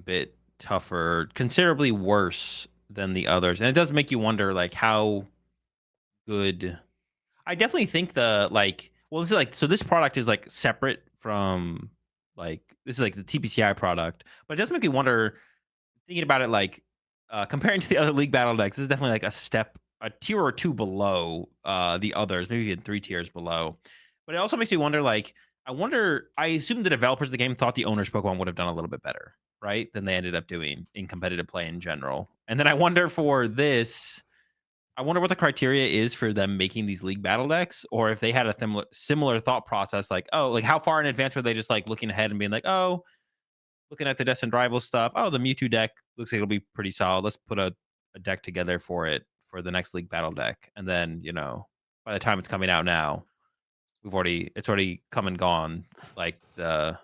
bit tougher, considerably worse than the others, and it does make you wonder, like, how good. I definitely think well, this is like, so this product is like separate from, like, this is like the TPCI product, but it does make me wonder, thinking about it, like, comparing to the other League Battle decks, this is definitely like a tier or two below the others, maybe even 3 tiers below. But it also makes me wonder, like, I assume the developers of the game thought the owners Pokemon would have done a little bit better, right, than they ended up doing in competitive play in general. And then I wonder for this, I wonder what the criteria is for them making these League Battle decks, or if they had a similar thought process, like, oh, like how far in advance were they just like looking ahead and being like, oh, looking at the Destined Rival stuff, oh, the Mewtwo deck looks like it'll be pretty solid. Let's put a deck together for it for the next League Battle deck. And then, by the time it's coming out now, it's already come and gone. Like the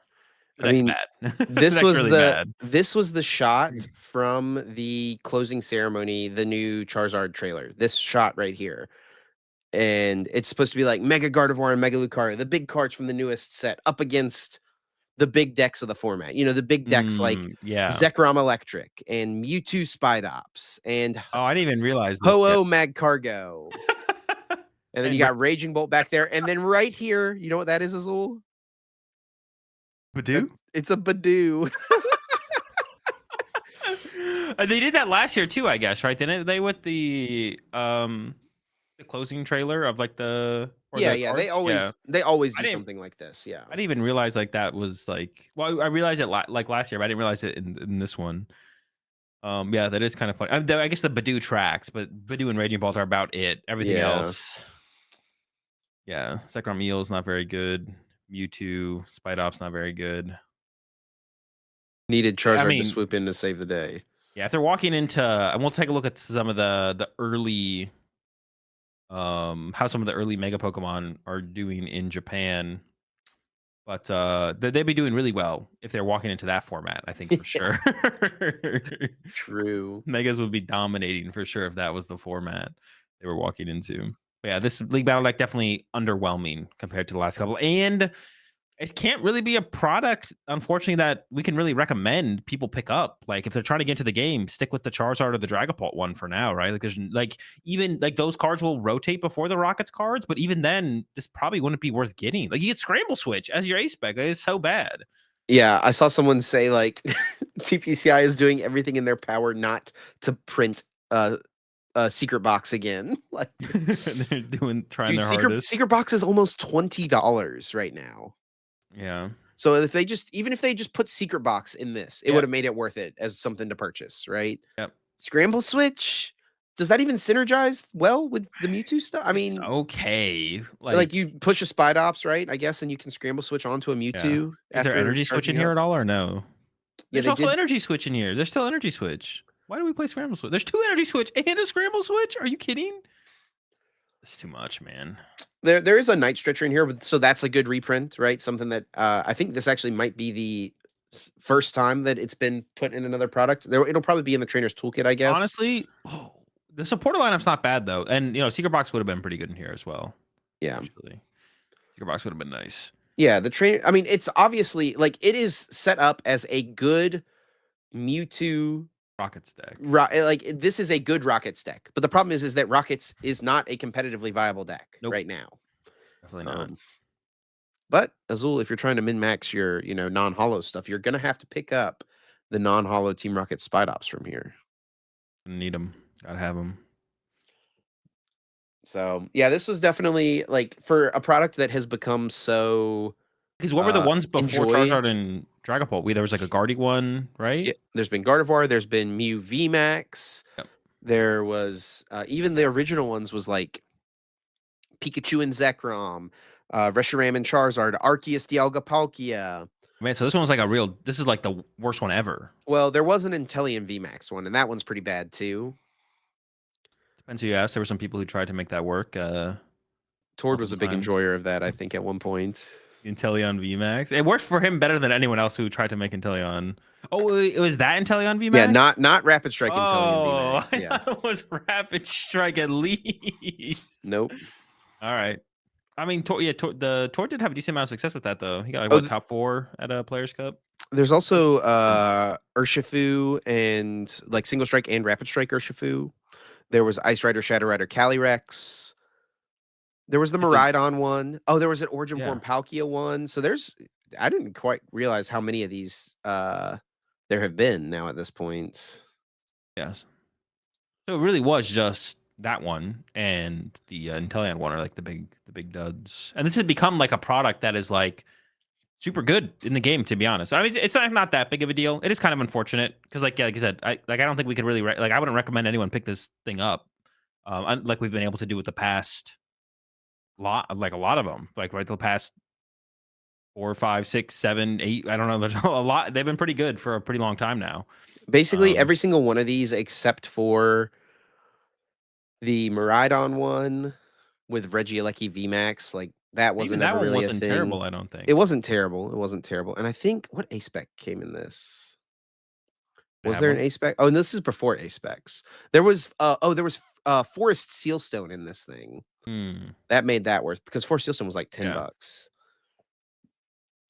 I deck's mean, bad. The deck's really bad. this was the shot from the closing ceremony, the new Charizard trailer. This shot right here. And it's supposed to be like Mega Gardevoir and Mega Lucario, the big cards from the newest set, up against the big decks of the format. The big decks like Yeah. Zekrom Electric and Mewtwo Spidops and Oh, I didn't even realize this. Yeah. Ho-Oh Magcargo. And then you And got Raging Bolt back there. And then right here, you know what that is, Azul? Badoo? It's a Badoo. They did that last year too, I guess, right? Didn't they, with the closing trailer of like the Yeah, yeah. They cards? Yeah. always they always I do didn't something like this. Yeah. I didn't even realize like that was like, well, I realized it like last year, but I didn't realize it in this one. Yeah, that is kind of funny. I guess the Badoo tracks, but Badoo and Raging Bolt are about it. Everything Yeah. else, yeah. Zekrom Eel's not very good. Mewtwo, Spidops not very good. Needed I Charizard to mean, swoop in to save the day. yeah, if they're walking into, and we'll take a look at some of the early how some of the early Mega Pokemon are doing in Japan. But they'd be doing really well if they're walking into that format, I think for Yeah, sure. true. Megas would be dominating for sure if that was the format they were walking into. But yeah, this League Battle Deck definitely underwhelming compared to the last couple. And it can't really be a product, unfortunately, that we can really recommend people pick up. Like if they're trying to get into the game, stick with the Charizard or the Dragapult one for now, right? Like there's like even like those cards will rotate before the Rockets cards, but even then, this probably wouldn't be worth getting. Like you get Scramble Switch as your ace spec. Like, it's so bad. Yeah, I saw someone say like TPCI is doing everything in their power not to print a secret box again. Like, They're trying dude, their secret hardest. secret box is almost $20 right now. Yeah. So if they just even if they just put secret box in this, it would Yep. have made it worth it as something to purchase, right? Yep. Scramble Switch, does that even synergize well with the Mewtwo stuff? I It's mean, okay. like Like, you push a Spidops, right? I guess, and you can scramble switch onto a yeah. Mewtwo Is there after energy switch in charging here up. at all or no? Yeah, There's they also did. energy switch in here. There's still energy switch. Why do we play scramble switch? There's 2 energy switch and a scramble switch. Are you kidding? It's too much, man. There is a Night Stretcher in here, so that's a good reprint, right? Something that I think this actually might be the first time that it's been put in another product. It'll probably be in the trainer's toolkit, I guess. Honestly, the supporter lineup's not bad though, and Secret Box would have been pretty good in here as well. Yeah. Actually, Secret Box would have been nice. Yeah, the trainer. I mean, it's obviously like it is set up as a good Mewtwo. Rockets deck. Like this is a good Rockets deck, but the problem is that Rockets is not a competitively viable deck Nope. right now. Definitely not. But Azul, if you're trying to min max your non-hollow stuff, you're gonna have to pick up the non-hollow Team Rocket Spidops from here. Need them. Gotta have them. So yeah, this was definitely like for a product that has become so Because what were the ones before enjoyed. Charizard and Dragapult? There was like a Guardy one, Yeah, right? there's been Gardevoir, there's been Mew VMAX. Yep. There was even the original ones was like Pikachu and Zekrom, Reshiram and Charizard, Arceus, Dialga, Palkia. Man, so this one was like a real. This is like the worst one ever. Well, there was an Inteleon VMAX one, and that one's pretty bad too. Depends who you ask. There were some people who tried to make that work. Tord was a Multiple big times. enjoyer of that, I think, at one point. Inteleon VMAX. It worked for him better than anyone else who tried to make Inteleon. Oh, it was that Inteleon VMAX? Yeah, not Rapid Strike Inteleon Oh, VMAX. Yeah, I thought it was Rapid Strike at least. nope. All right. I mean, the Tor did have a decent amount of success with that, though. He got like Oh, what, top 4 at a Players Cup. There's also Urshifu and like Single Strike and Rapid Strike Urshifu. There was Ice Rider, Shadow Rider, Calyrex. There was the Miraidon one. Oh, there was an Origin Yeah. Form Palkia one. So I didn't quite realize how many of these there have been now at this point. Yes. So it really was just that one and the Inteleon one are like the big duds. And this has become like a product that is like super good in the game, to be honest. I mean, it's not that big of a deal. It is kind of unfortunate because, like I said, I don't think we could really I wouldn't recommend anyone pick this thing up, like we've been able to do with the past like a lot of them, like the past 4, 5, 6, 7, 8. I don't know. There's a lot. They've been pretty good for a pretty long time now. Basically, every single one of these, except for the Miraidon one with Regieleki VMAX, like that Even wasn't that ever one really a wasn't thing. terrible, I don't think. It wasn't terrible. It wasn't terrible. And I think what A spec came in this? Was there an A spec? Oh, and this is before A specs. There was Forest Sealstone in this thing. That made that worth because Forest Sealstone was like $10.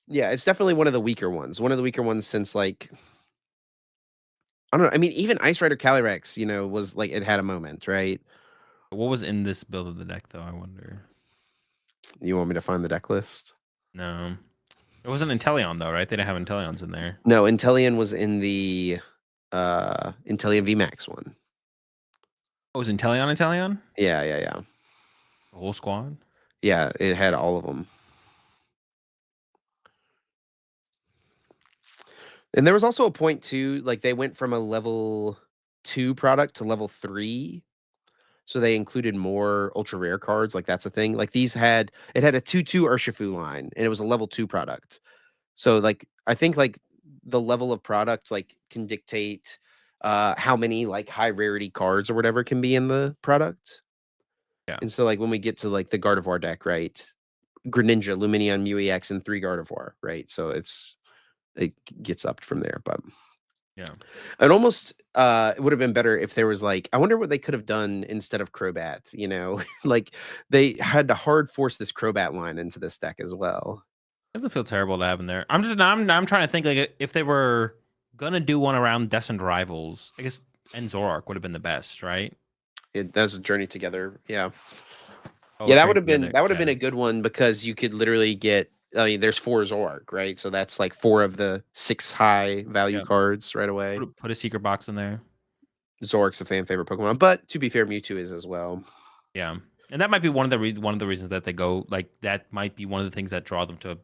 Yeah, it's definitely one of the weaker ones. One of the weaker ones since like I don't know. I mean, even Ice Rider Calyrex, was like it had a moment, right? What was in this build of the deck, though? I wonder. You want me to find the deck list? No, it wasn't Inteleon though, right? They didn't have Inteleons in there. No, Inteleon was in the Inteleon VMAX one. Oh, was Inteleon? Yeah. The whole squad? Yeah, it had all of them. And there was also a point too, like they went from a level 2 product to level 3. So they included more ultra rare cards. Like that's a thing. Like it had a 2/2 Urshifu line, and it was a level 2 product. So like I think like the level of product like can dictate how many like high rarity cards or whatever can be in the product. Yeah. And so, like, when we get to, like, the Gardevoir deck, right? Greninja, Lumineon, Mew EX, and 3 Gardevoir, right? So it gets up from there, but Yeah. it almost, it would have been better if there was, like, I wonder what they could have done instead of Crobat, you know? Like, they had to hard force this Crobat line into this deck as well. Doesn't feel terrible to have in there. I'm trying to think, like, if they were gonna do one around Destined Rivals, I guess and Zoroark would have been the best, right? It does Journey Together, yeah. Oh, Yeah, that Journey would have been Together. that would have been Yeah. a good one because you could literally get, I mean, there's 4 Zoroark, right? So that's, like, 4 of the 6 high value Yeah. cards right away. Put a secret box in there. Zoroark's a fan favorite Pokemon, but to be fair, Mewtwo is as well. Yeah. And that might be one of the reasons that they go like that might be one of the things that draw them to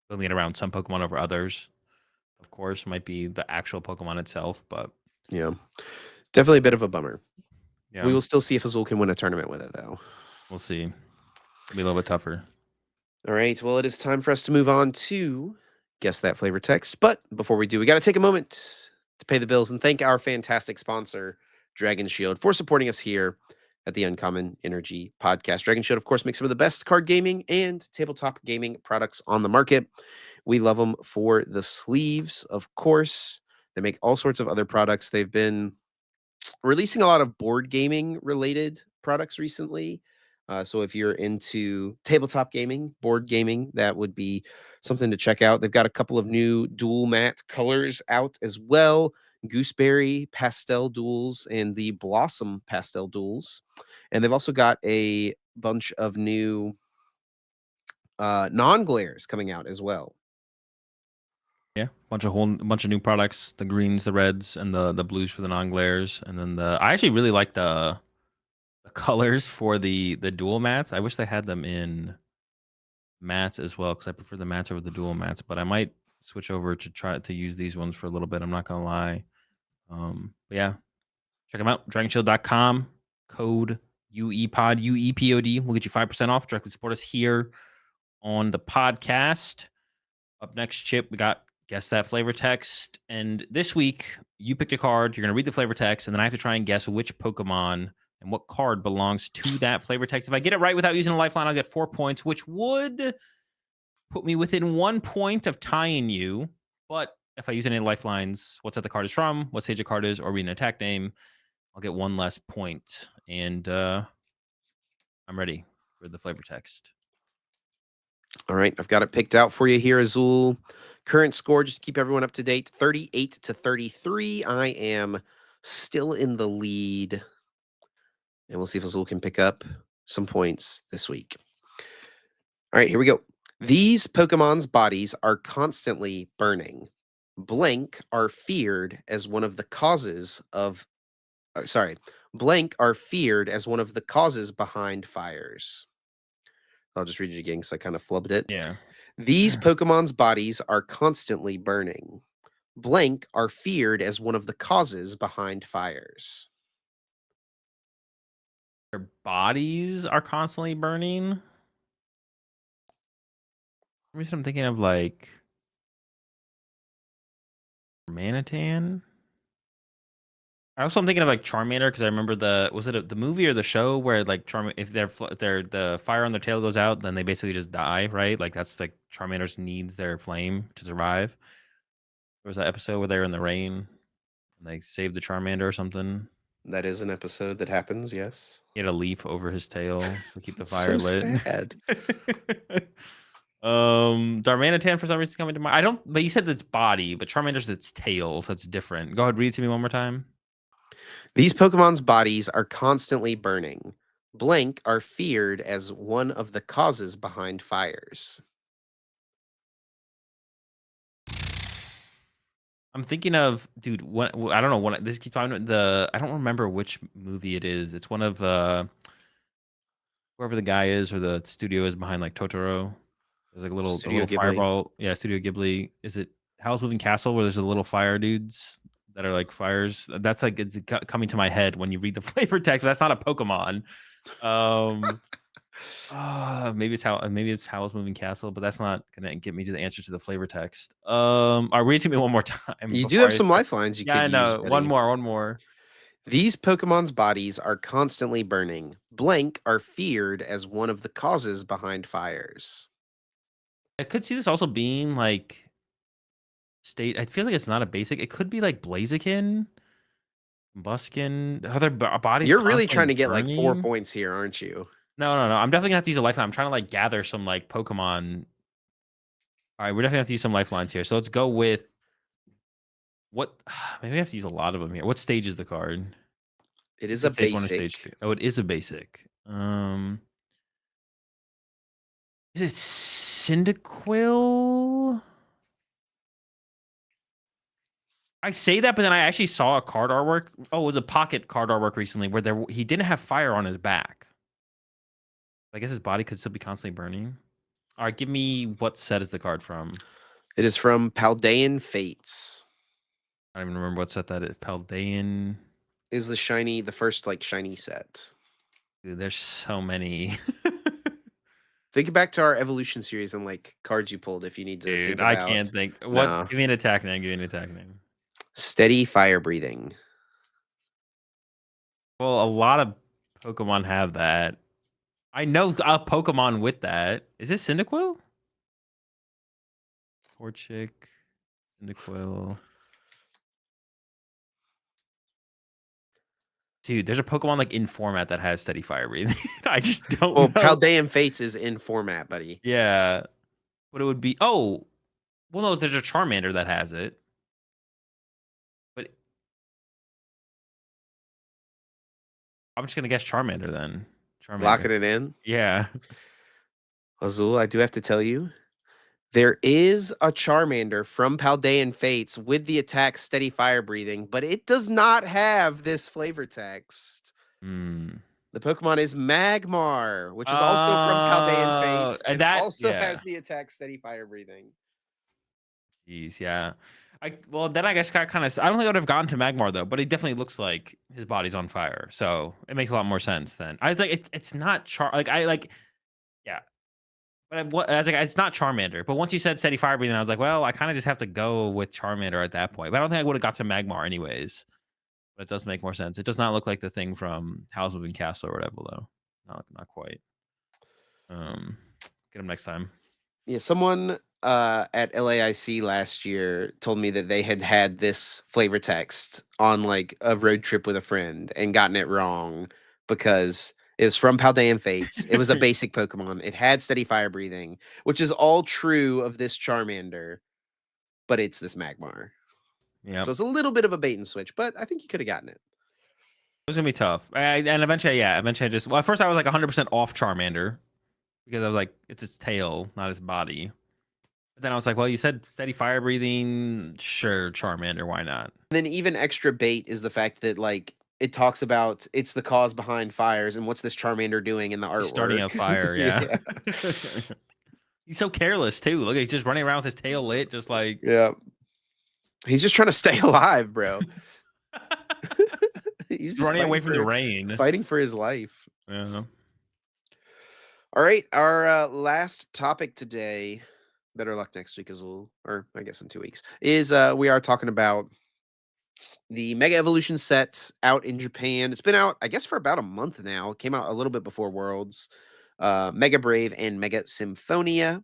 building it around some Pokemon over others. Of course, might be the actual Pokemon itself, but Yeah. Definitely a bit of a bummer. We yeah, will still see if Azul can win a tournament with it, though. we'll see. It'll be a little bit tougher. All right. Well, it is time for us to move on to guess that flavor text. But before we do, we got to take a moment to pay the bills and thank our fantastic sponsor, Dragon Shield, for supporting us here at the Uncommon Energy Podcast. Dragon Shield, of course, makes some of the best card gaming and tabletop gaming products on the market. We love them for the sleeves, of course. They make all sorts of other products. They've been releasing a lot of board gaming related products recently. So if you're into tabletop gaming, board gaming, that would be something to check out. They've got a couple of new dual matte colors out as well: Gooseberry Pastel Duels and the Blossom Pastel Duels. And they've also got a bunch of new non-glares coming out as well. Yeah, bunch of new products: the greens, the reds, and the blues for the non-glares. And then I actually really like the colors for the dual mats. I wish they had them in mats as well because I prefer the mats over the dual mats. But I might switch over to try to use these ones for a little bit. I'm not gonna lie. But yeah, check them out. DragonShield.com. Code UEPOD, UEPOD will get you 5% off. Directly support us here on the podcast. Up next, Chip, we got guess that flavor text. And this week, you picked a card. You're going to read the flavor text, and then I have to try and guess which Pokemon and what card belongs to that flavor text. If I get it right without using a lifeline, I'll get 4 points, which would put me within 1 point of tying you. But if I use any lifelines, what set the card is from, what stage the card is, or read an attack name, I'll get 1 less point. And I'm ready for the flavor text. All right, I've got it picked out for you here, Azul. Current score, just to keep everyone up to date, 38-33. I am still in the lead. And we'll see if Azul can pick up some points this week. All right, here we go. These Pokemon's bodies are constantly burning. Blank are feared as one of the causes of blank are feared as one of the causes behind fires. I'll just read it again because I kind of flubbed it. Yeah. These Pokemon's bodies are constantly burning. Blank are feared as one of the causes behind fires. Their bodies are constantly burning. For some reason, I'm thinking of like Manitan. I also am thinking of like Charmander because I remember was it the movie or the show where like if the fire on their tail goes out, then they basically just die, right? Like that's like Charmander's needs their flame to survive. There was that episode where they were in the rain and they saved the Charmander or something. That is an episode that happens, yes. He had a leaf over his tail to keep the It's fire so lit. sad. Darmanitan for some reason coming to mind. I don't, but you said it's body, but Charmander's its tail, so it's different. Go ahead, read it to me one more time. These Pokemon's bodies are constantly burning. Blank are feared as one of the causes behind fires. I'm thinking of, dude. What I don't know. What this keeps on the. I don't remember which movie it is. It's one of whoever the guy is or the studio is behind like Totoro. There's like a Studio little Ghibli. fireball. Yeah, Studio Ghibli. Is it Howl's Moving Castle where there's a little fire dudes that are like fires? That's like it's coming to my head when you read the flavor text. But that's not a Pokemon. Maybe it's Howl's Moving Castle, but that's not gonna get me to the answer to the flavor text. Read it to me one more time. You do have some lifelines you Yeah, I could know. use, buddy. One more. These Pokemon's bodies are constantly burning. Blank are feared as one of the causes behind fires. I could see this also being like state. I feel like it's not a basic. It could be like Blaziken, Buskin. Are their bodies You're really constantly trying to get like 4 burning? points here, aren't you? No. I'm definitely gonna have to use a lifeline. I'm trying to like gather some like Pokemon. All right, we're definitely gonna have to use some lifelines here. So let's go with what? Maybe we have to use a lot of them here. What stage is the card? It Is is it a stage one or stage two? basic. Oh, it is a basic. Is it Cyndaquil? I say that, but then I actually saw a card artwork. Oh, it was a pocket card artwork recently where he didn't have fire on his back. I guess his body could still be constantly burning. All right, give me what set is the card from? It is from Paldean Fates. I don't even remember what set that is. Paldean. Is the first like shiny set. Dude, there's so many. Think back to our evolution series and like cards you pulled if you need to think Dude, I about. can't think. What? No. Give me an attack name. Give me an attack name. Steady fire breathing. Well, a lot of Pokemon have that. I know a Pokemon with that. Is this Cyndaquil? Torchic, Cyndaquil. Dude, there's a Pokemon like in format that has steady fire breathing. I just don't Well, know. Paldean Fates is in format, buddy. Yeah, but it would be. Oh, well, no, there's a Charmander that has it. But I'm just gonna guess Charmander then. Charmander. Locking it in. Yeah. Azul, I do have to tell you, there is a Charmander from Paldean Fates with the attack steady fire breathing, but it does not have this flavor text. Hmm. The Pokemon is Magmar, which is also from Paldean Fates And and that, also yeah. has the attack steady fire breathing. Jeez, yeah. Well, then I guess I kind of. I don't think I would have gotten to Magmar though, but it definitely looks like his body's on fire, so it makes a lot more sense. Then I was like, it's not yeah. I was like, it's not Charmander. But once you said steady fire breathing, I was like, well, I kind of just have to go with Charmander at that point. But I don't think I would have got to Magmar anyways. But it does make more sense. It does not look like the thing from Howl's Moving Castle or whatever, though. Not quite. Get him next time. Yeah, someone at LAIC last year told me that they had this flavor text on like a road trip with a friend and gotten it wrong because it was from Paldean Fates. It was a basic Pokemon. It had steady fire breathing, which is all true of this Charmander, but it's this Magmar. Yeah, So it's a little bit of a bait and switch, but I think you could have gotten it. it was gonna be tough. And eventually, yeah, eventually I just. Well, at first I was like 100% off Charmander because I was like, it's his tail, not his body. But then I was like, well, you said steady fire breathing. Sure, Charmander, why not? And then even extra bait is the fact that like it talks about it's the cause behind fires and what's this Charmander doing in the artwork. He's starting a fire, yeah. He's so careless too. Look, he's just running around with his tail lit, just like Yeah. He's just trying to stay alive, bro. He's just running away from the rain. fighting for his life. Yeah. All right, our last topic today. Better luck next week, Azul, or I guess in 2 weeks. Is we are talking about the Mega Evolution set out in Japan. It's been out, I guess, for about a month now. It came out a little bit before Worlds. Mega Brave and Mega Symphonia.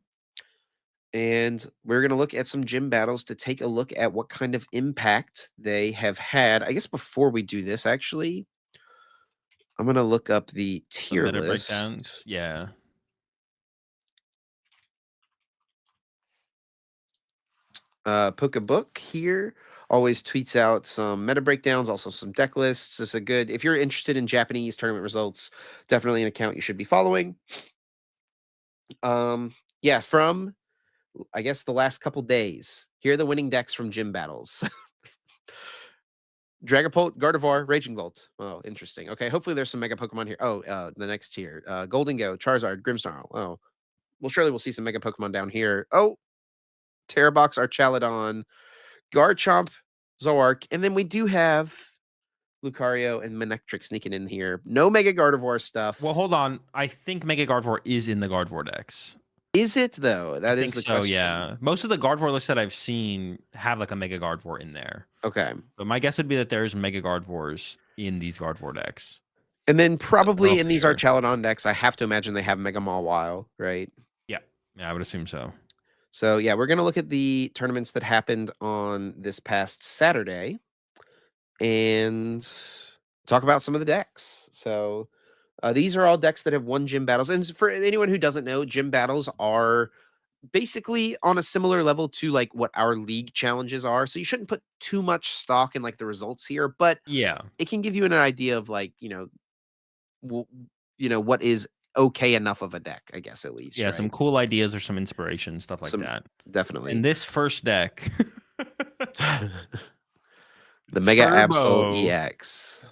And we're going to look at some gym battles to take a look at what kind of impact they have had. I guess before we do this, actually, I'm going to look up the The tier meta breakdowns. list. Yeah. Pokebook here always tweets out some meta breakdowns, also some deck lists. It's a good, if you're interested in Japanese tournament results, definitely an account you should be following. Yeah, from I guess the last couple days, here are the winning decks from gym battles. Dragapult, Gardevoir, Raging Bolt. Oh, interesting. Okay, hopefully there's some Mega Pokemon here. Oh, the next tier. Golden Go, Charizard, Grimmsnarl. Oh, well, surely we'll see some Mega Pokemon down here. Oh, Terrabox, Archaludon, Garchomp, Zoroark, and then we do have Lucario and Manectric sneaking in here. No Mega Gardevoir stuff. Well, hold on. I think Mega Gardevoir is in the Gardevoir decks. Is it though? I That is think the so, question. yeah. Most of the Gardevoir lists that I've seen have, like, a Mega Gardevoir in there. Okay. But my guess would be that there's Mega Gardevoirs in these Gardevoir decks. And then I don't know probably in for these sure. Archaludon decks, I have to imagine they have Mega Mawile, right? Yeah. Yeah, I would assume so. So yeah, we're gonna look at the tournaments that happened on this past Saturday and talk about some of the decks. So these are all decks that have won gym battles. And for anyone who doesn't know, gym battles are basically on a similar level to like what our league challenges are. So you shouldn't put too much stock in like the results here, but Yeah. it can give you an idea of like, w- what is okay enough of a deck, I guess at least, Yeah, some right? cool ideas or some inspiration, stuff like Some that. And definitely. this first deck, The Mega Absol Turbo. EX.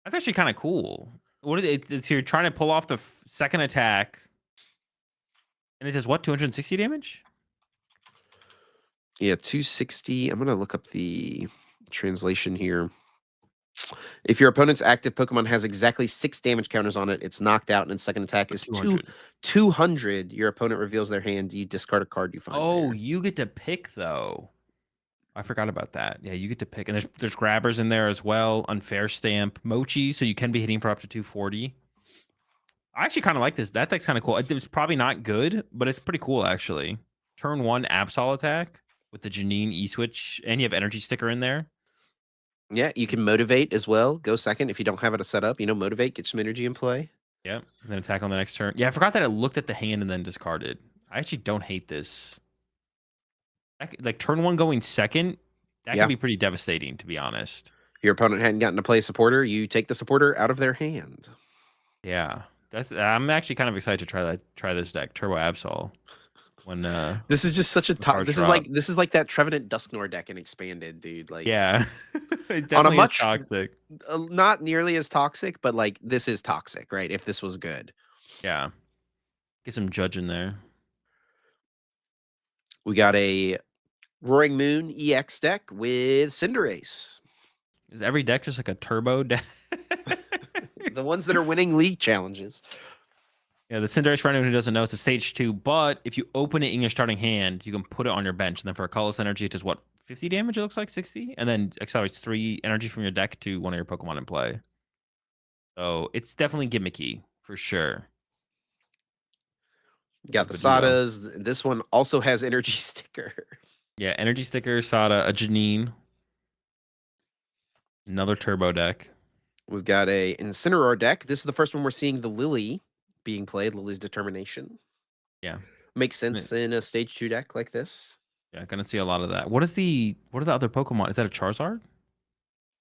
That's actually kinda cool. What is it? It's you're trying to pull off the second attack, and it says what, 260 damage? Yeah, 260. I'm gonna look up the translation here. If your opponent's active Pokemon has exactly 6 damage counters on it, it's knocked out, and its second attack Or is 200. 200. Your opponent reveals their hand. You discard a card you find Oh, there. you get to pick, though. I forgot about that. Yeah, you get to pick. And there's grabbers in there as well. Unfair stamp. Mochi, so you can be hitting for up to 240. I actually kind of like this. That deck's kind of cool. It's probably not good, but it's pretty cool, actually. Turn 1 Absol attack with the Janine E-Switch, and you have Energy Sticker in there. Yeah, you can motivate as well. Go second if you don't have it set up. Motivate, get some energy in play. Yep. And then attack on the next turn. Yeah, I forgot that it looked at the hand and then discarded. I actually don't hate this. Like turn 1 going second, that Yeah. can be pretty devastating, to be honest. Your opponent hadn't gotten to play a supporter. You take the supporter out of their hand. Yeah. I'm actually kind of excited to try this deck, Turbo Absol. When This is just such a cards this is drop. like that Trevenant Dusknoir deck in expanded, dude. Like Yeah. It on a definitely is much toxic. not nearly as toxic, but like this is toxic, right? If this was good. Yeah. Get some judge in there. We got a Roaring Moon EX deck with Cinderace. Is every deck just like a turbo deck? The ones that are winning league challenges. Yeah, the Cinderace, for anyone who doesn't know, it's a stage 2, but if you open it in your starting hand, you can put it on your bench. And then for a colorless energy, it does what, 50 damage, it looks like, 60? And then accelerates 3 energy from your deck to one of your Pokemon in play. So it's definitely gimmicky, for sure. Got the Vegito. Sadas. This one also has energy sticker. Yeah, energy sticker, Sada, a Janine. Another turbo deck. We've got a Incineroar deck. This is the first one we're seeing the Lily being played, Lily's Determination. Yeah. Makes sense in a stage 2 deck like this. Yeah, gonna see a lot of that. What are the other Pokemon? Is that a Charizard?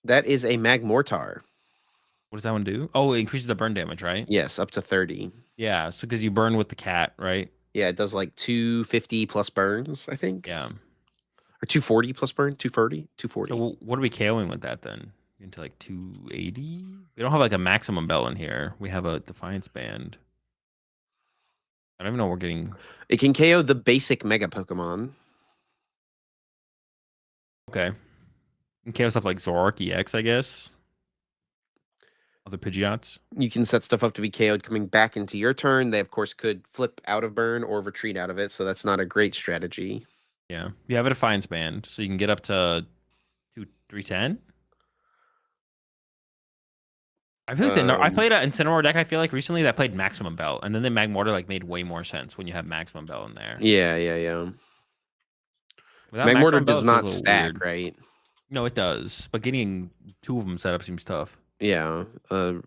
That is a Magmortar. What does that one do? Oh, it increases the burn damage, right? Yes, up to 30. Yeah, so because you burn with the cat, right? Yeah, it does like 250 plus burns, I think. Yeah. Or 240 plus burn, 240, 240. So what are we KOing with that then? Into like 280? We don't have like a maximum bell in here. We have a Defiance Band. I don't even know what we're getting. It can KO the basic Mega Pokemon. Okay. And KO stuff like Zoroark EX, I guess. Other Pidgeots. You can set stuff up to be KO'd coming back into your turn. They, of course, could flip out of burn or retreat out of it, so that's not a great strategy. Yeah. You have a Defiance Band, so you can get up to 310. I feel like I played an Incineroar deck, I feel like, recently that played Maximum Bell, and then the Magmortar like made way more sense when you have Maximum Bell in there. Yeah. Without Magmortar Maximum Bell, does it feels not a little stack, weird. right? No, it does, but getting 2 of them set up seems tough. Yeah. So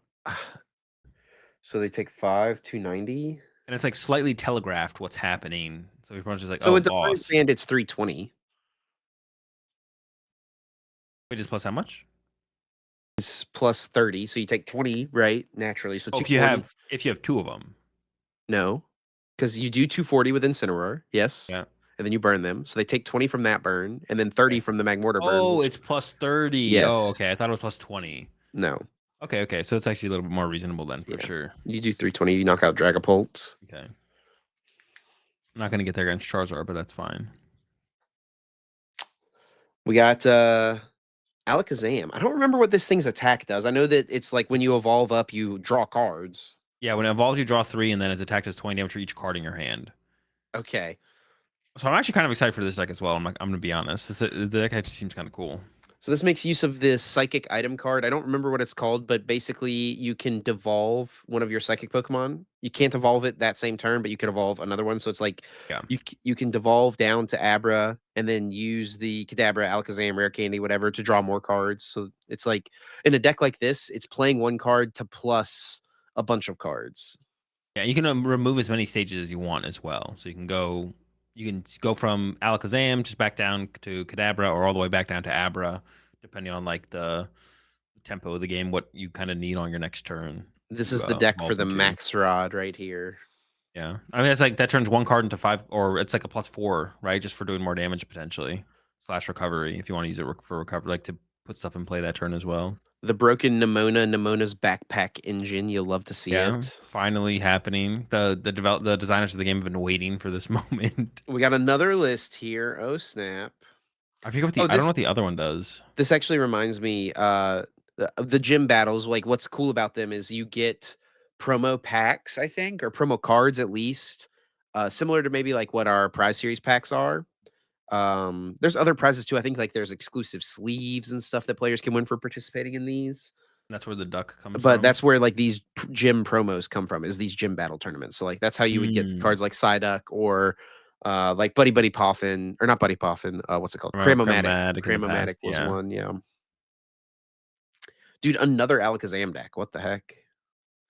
they take 5, 290. And it's like slightly telegraphed what's happening. So everyone's just like, So oh, with the Defiance boss. Band, it's 320. Wait, just plus how much? It's plus 30, so you take 20, right? Naturally, so Oh, 240. if you have 2 of them. No, because you do 240 with Incineroar, yes, Yeah. and then you burn them. So they take 20 from that burn, and then 30 Okay. from the Magmortar burn, Oh, which it's plus 30. Oh, yes. okay. I thought it was plus 20. No. Okay. So it's actually a little bit more reasonable then, for Yeah. sure. You do 320, you knock out Dragapult. Okay. I'm not going to get there against Charizard, but that's fine. We got Alakazam. I don't remember what this thing's attack does. I know that it's like when you evolve up, you draw cards. Yeah, when it evolves, you draw 3, and then its attack does 20 damage for each card in your hand. Okay. So I'm actually kind of excited for this deck as well. I'm gonna be honest. The deck actually seems kind of cool. So this makes use of this psychic item card. I don't remember what it's called, but basically you can devolve one of your psychic Pokemon. You can't evolve it that same turn, but you can evolve another one. So it's like Yeah. you can devolve down to Abra and then use the Kadabra, Alakazam, Rare Candy, whatever to draw more cards. So it's like in a deck like this, it's playing one card to plus a bunch of cards. Yeah, you can remove as many stages as you want as well. So you can go from Alakazam just back down to Kadabra, or all the way back down to Abra, depending on like the tempo of the game, what you kind of need on your next turn This to is the deck for evolve the into. Max Rod right here. Yeah, I mean it's like that turns one card into 5, or it's like a +4, right? Just for doing more damage potentially, slash recovery if you want to use it for recovery, like to put stuff in play that turn as well. The broken Nemona's backpack engine. You'll love to see Yeah, it. finally happening. The designers of the game have been waiting for this moment. We got another list here. Oh snap! I forget what Oh, I don't know this what the other one does. this actually reminds me. The gym battles. Like, what's cool about them is you get promo packs, I think, or promo cards at least, similar to maybe like what our prize series packs are. There's other prizes too. I think like there's exclusive sleeves and stuff that players can win for participating in these. That's where the duck comes But from. that's where like these gym promos come from, is these gym battle tournaments. So like that's how you would get Mm, cards like Psyduck or like Buddy Poffin, or not Buddy Poffin, what's it called? from Cramomatic. Chromatic in the Cramomatic past, was yeah. one, yeah. Dude, another Alakazam deck. What the heck?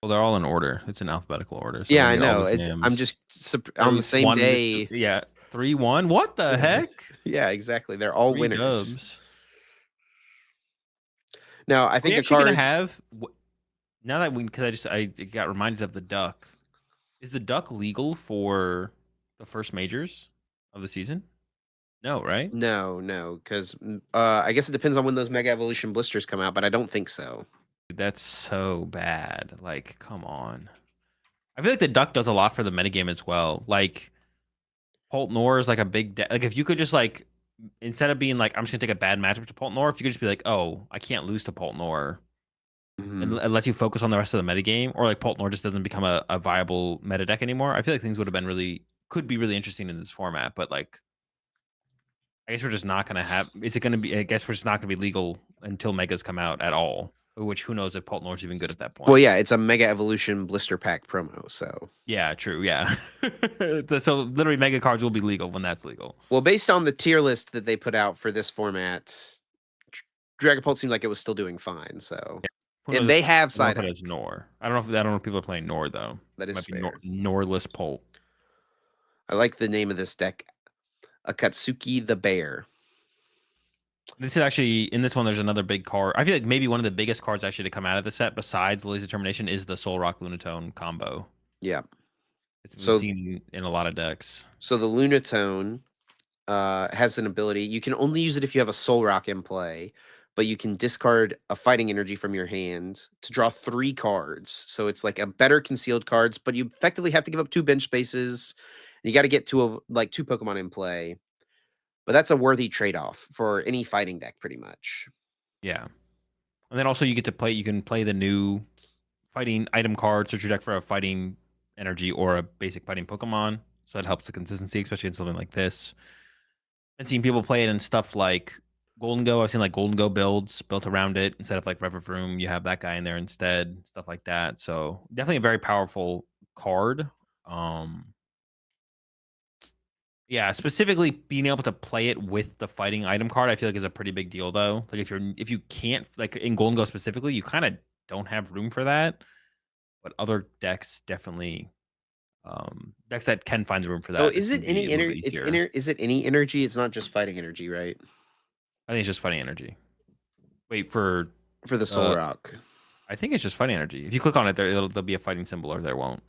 Well, they're all in order. It's in alphabetical order, so Yeah, then I you get all know. the I'm Zams. just on the same It's day. yeah, 3-1. What the heck? Yeah, exactly. They're all 3 winners. dubs. Now, I Are we think a actually gonna card. have now that we because I got reminded of the duck. Is the duck legal for the first majors of the season? No, right? No, because I guess it depends on when those Mega Evolution blisters come out, but I don't think so. Dude, that's so bad. Like, come on. I feel like the duck does a lot for the metagame as well. Like, Poltnor is like a big like if you could just like instead of being like I'm just gonna take a bad matchup to Poltnor, if you could just be like, oh, I can't lose to Poltnor, and Mhm. unless you focus on the rest of the metagame, or like Poltnor just doesn't become a viable meta deck anymore. I feel like things would have been could be really interesting in this format, but like I guess we're just not gonna have. Is it gonna be? I guess we're just not gonna be legal until megas come out at all. Which who knows if Poltnor's even good at that Well, point. yeah, it's a Mega Evolution blister pack promo, so. Yeah, true. Yeah. So literally, mega cards will be legal when that's legal. Well, based on the tier list that they put out for this format, Dragapult seemed like it was still doing fine, so. Who And knows they if have they want to put Psyduck. it as Nor. I don't know if people are playing Nor though. That It is might be fair. Norless Polt. I like the name of this deck, Akatsuki the Bear. This is actually in this one. There's another big card. I feel like maybe one of the biggest cards actually to come out of the set, besides Lily's Determination, is the Soul Rock Lunatone combo. Yeah. It's been So seen in a lot of decks. so the Lunatone has an ability. You can only use it if you have a Soul Rock in play, but you can discard a fighting energy from your hand to draw 3 cards. So it's like a better concealed cards, but you effectively have to give up 2 bench spaces. And you got to get 2 Pokemon in play. But that's a worthy trade-off for any fighting deck, pretty much. Yeah, and then also you get to play. You can play the new fighting item card, search your deck for a fighting energy or a basic fighting Pokemon. So that helps the consistency, especially in something like this. I've seen people play it in stuff like Golden Go. I've seen like Golden Go builds built around it. Instead of like Revavroom, you have that guy in there instead, stuff like that. So definitely a very powerful card. Um, yeah, specifically being able to play it with the fighting item card, I feel like is a pretty big deal though. Like if you can't like in Golden Go specifically, you kind of don't have room for that. But other decks definitely decks that can find the room for Oh, that, is it's it gonna be any a little bit easier. is it any energy? It's not just fighting energy, right? I think it's just fighting energy. Wait for For the Soul uh Rock. I think it's just fighting energy. If you click on it, there'll be a fighting symbol, or there won't.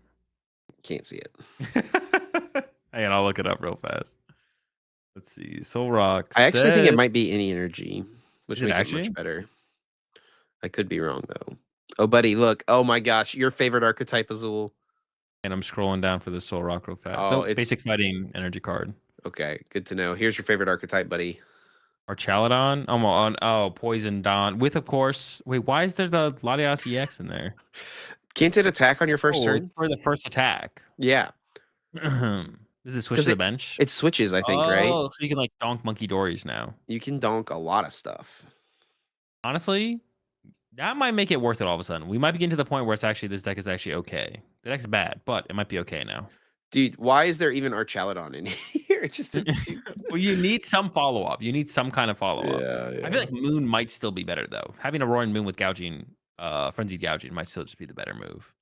Can't see it. Hang on, I'll look it up real fast. Let's see. Soul Rock I actually think it said, might be any energy, is which it makes it much actually? better. I could be wrong though. Oh, buddy, look. Oh my gosh, your favorite archetype, Azul. And I'm scrolling down for the Soul Rock real fast. Oh, Nope, it's basic fighting energy card. okay. Good to know. Here's your favorite archetype, buddy. Or Chaladon. Oh, Poison Dawn. With of course. Wait, why is there the Latias EX in there? Can't it attack on your first Oh, it's turn? for the first attack. Yeah, Does it switch because to the it bench? it switches, I think, right? Oh, so you can like donk Monkey Dories now. You can donk a lot of stuff. Honestly, that might make it worth it all of a sudden. We might be getting to the point where it's actually this deck is actually okay. The deck's bad, but it might be okay now. Dude, why is there even Archaladon in here? It's just a two. Well, you need some follow up. You need some kind of follow up. Yeah, I feel yeah. like Moon might still be better though. Having a Roaring Moon with gouging, frenzied gouging might still just be the better move.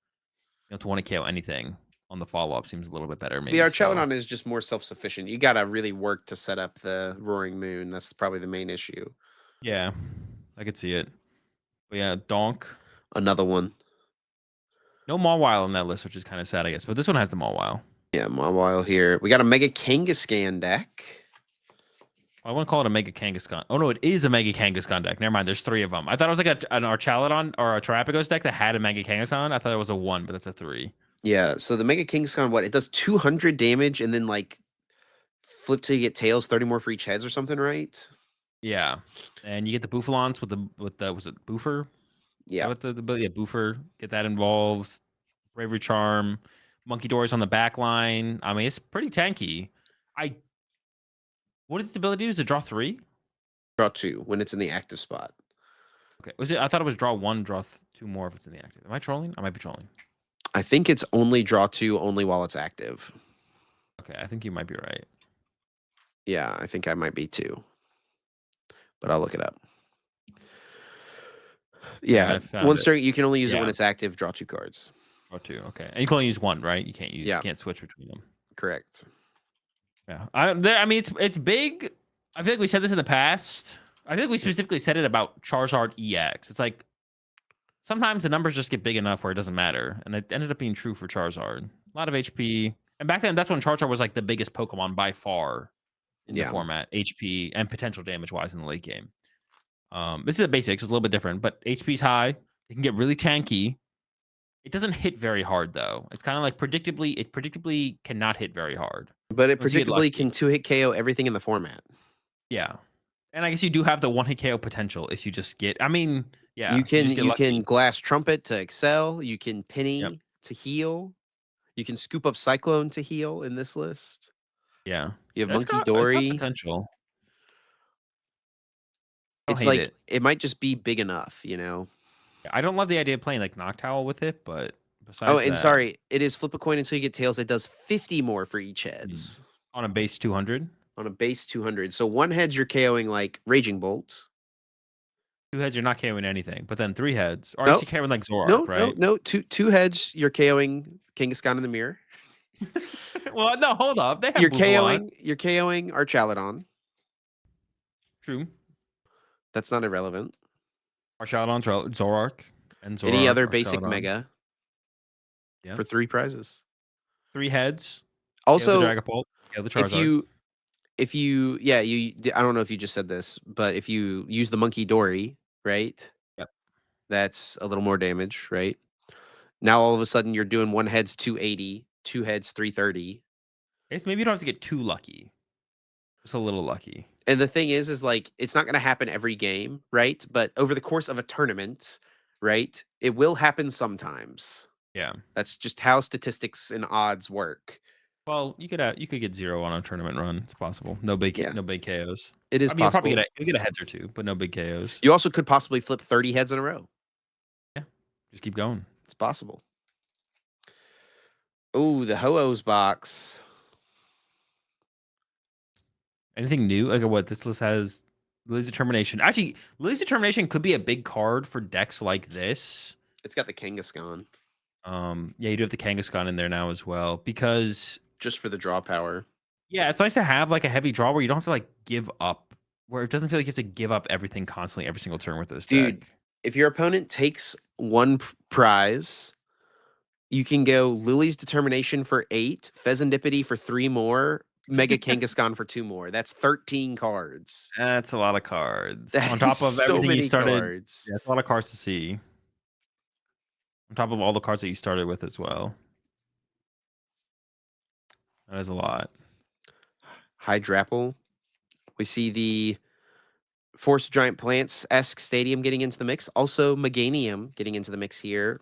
You know, to want to KO anything on the follow up seems a little bit better. The Maybe still. Archaladon is just more self-sufficient. You gotta really work to set up the Roaring Moon. That's probably the main issue. Yeah, I could see it. But yeah, Donk. Another one. No Mawile on that list, which is kind of sad, I guess. But this one has the Mawile. Yeah, Mawile here. We got a Mega Kangaskhan deck. I want to call it a Mega Kangaskhan. Oh no, it is a Mega Kangaskhan deck. Never mind, there's 3 of them. I thought it was like an Archaladon or a Terrapagos deck that had a Mega Kangaskhan. I thought it was a 1, but that's a 3. Yeah, so the Mega Kangaskhan, what? It does 200 damage and then like flip till you get tails, 30 more for each heads or something, right? Yeah, and you get the Bouffalons with the was it Boofer? Yeah. With the yeah Boofer, get that involved. Bravery Charm, Monkey Doors on the back line. I mean, it's pretty tanky. What is its ability? Is it draw 3? Draw 2 when it's in the active spot. Okay, was it? I thought it was draw 1, draw 2 more if it's in the active. Am I trolling? I might be trolling. I think it's only draw 2 only while it's active. Okay, I think you might be right. Yeah, I think I might be too. But I'll look it up. Yeah, once turn you can only use it when it's active, draw 2 cards. Draw 2, okay. And you can only use 1, right? You can't Yeah. you can't switch between them. Correct. Yeah. I mean it's big. I feel like we said this in the past. I think we specifically said it about Charizard EX. It's like sometimes the numbers just get big enough where it doesn't matter. And it ended up being true for Charizard. A lot of HP. And back then that's when Charizard was like the biggest Pokemon by far in the format, HP and potential damage wise in the late game. This is a basics, it's a little bit different, but HP's high. It can get really tanky. It doesn't hit very hard though. It's kind of like predictably cannot hit very hard. But it predictably can 2-hit KO everything in the format. Yeah. And I guess you do have the 1-hit KO potential if you just get I mean, yeah. You can Glass Trumpet to excel, you can Penny to heal. You can scoop up Cyclone to heal in this list. Yeah. You have Monkey Dory. Potential. It's like it might just be big enough, you know. I don't love the idea of playing like Noctowl with it, but besides Oh, and sorry, it is flip a coin until you get tails. It does 50 more for each heads. On a base 200? On a base 200. So 1 heads you're KOing like Raging Bolt. 2 heads you're not KOing anything, but then 3 heads. Or are you KOing like Zoroark, right? No. Two heads you're KOing Kangaskhan in the mirror. Well, no, hold up. They have you're KOing Archaladon. True. That's not irrelevant. Archaladon, Zoroark, and Zoroark. Any other basic Mega for 3 prizes. 3 heads. Also, the Dragapult, the Charizard. if you I don't know if you just said this, but if you use the Monkey Dory, right? Yep. That's a little more damage, right? Now all of a sudden you're doing 1 heads 280, 2 heads 330. I guess maybe you don't have to get too lucky. Just a little lucky. And the thing is like it's not going to happen every game, right? But over the course of a tournament, right? It will happen sometimes. Yeah. That's just how statistics and odds work. Well, you could get 0 on a tournament run. It's possible. No big KOs. It is possible. You'll probably get a heads or 2, but no big KOs. You also could possibly flip 30 heads in a row. Yeah. Just keep going. It's possible. Oh, the Ho-Ohs box. Anything new? Like what this list has? Lily's Determination. Actually, Lily's Determination could be a big card for decks like this. It's got the Kangaskhan. Yeah, you do have the Kangaskhan in there now as well because just for the draw power. Yeah, it's nice to have like a heavy draw where you don't have to like give up, where it doesn't feel like you have to give up everything constantly every single turn with this deck. If your opponent takes 1 prize, you can go Lily's Determination for 8, Pheasantipity for 3 more, Mega Kangaskhan for 2 more. That's 13 cards. That's a lot of cards. That on top of so everything many you started. Cards. Yeah, that's a lot of cards to see. On top of all the cards that you started with as well. That is a lot. Hydrapple. We see the Force of Giant Plants-esque Stadium getting into the mix. Also, Meganium getting into the mix here.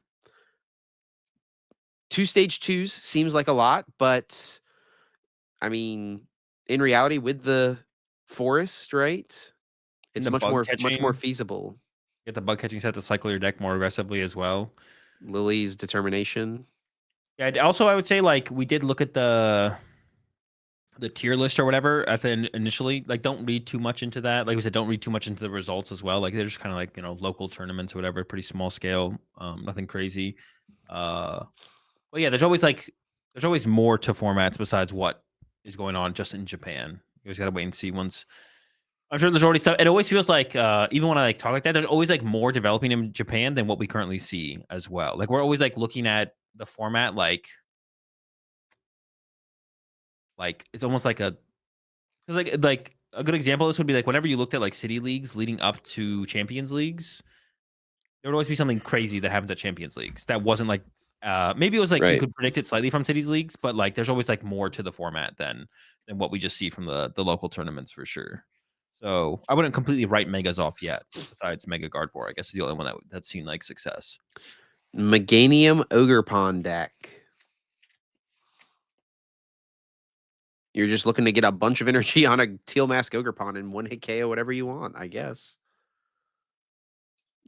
2 stage 2s seems like a lot, but I mean, in reality, with the forest, right? And It's the bug much more catching, feasible. get the bug catching set to cycle your deck more aggressively as well. Lily's determination. Yeah. Also, I would say like we did look at the tier list or whatever at the initially. Like, don't read too much into that. Like we said, don't read too much into the results as well. Like they're just kind of like local tournaments or whatever, pretty small scale, nothing crazy. Uh, but yeah, there's always more to formats besides what is going on just in Japan. You always gotta wait and see once. I'm sure there's already stuff. It always feels like even when I like talk like that, there's always like more developing in Japan than what we currently see as well. Like we're always like looking at the format like it's almost like a 'cause, like a good example of this would be like whenever you looked at like city leagues leading up to Champions Leagues, there would always be something crazy that happens at Champions Leagues that wasn't like maybe it was like you Right. could predict it slightly from cities leagues, but like there's always like more to the format than what we just see from the local tournaments for sure. So I wouldn't completely write megas off yet. Besides Mega Gardevoir, I guess is the only one that's seen like success. Meganium Ogerpon deck. You're just looking to get a bunch of energy on a Teal Mask Ogerpon and one hit KO whatever you want, I guess.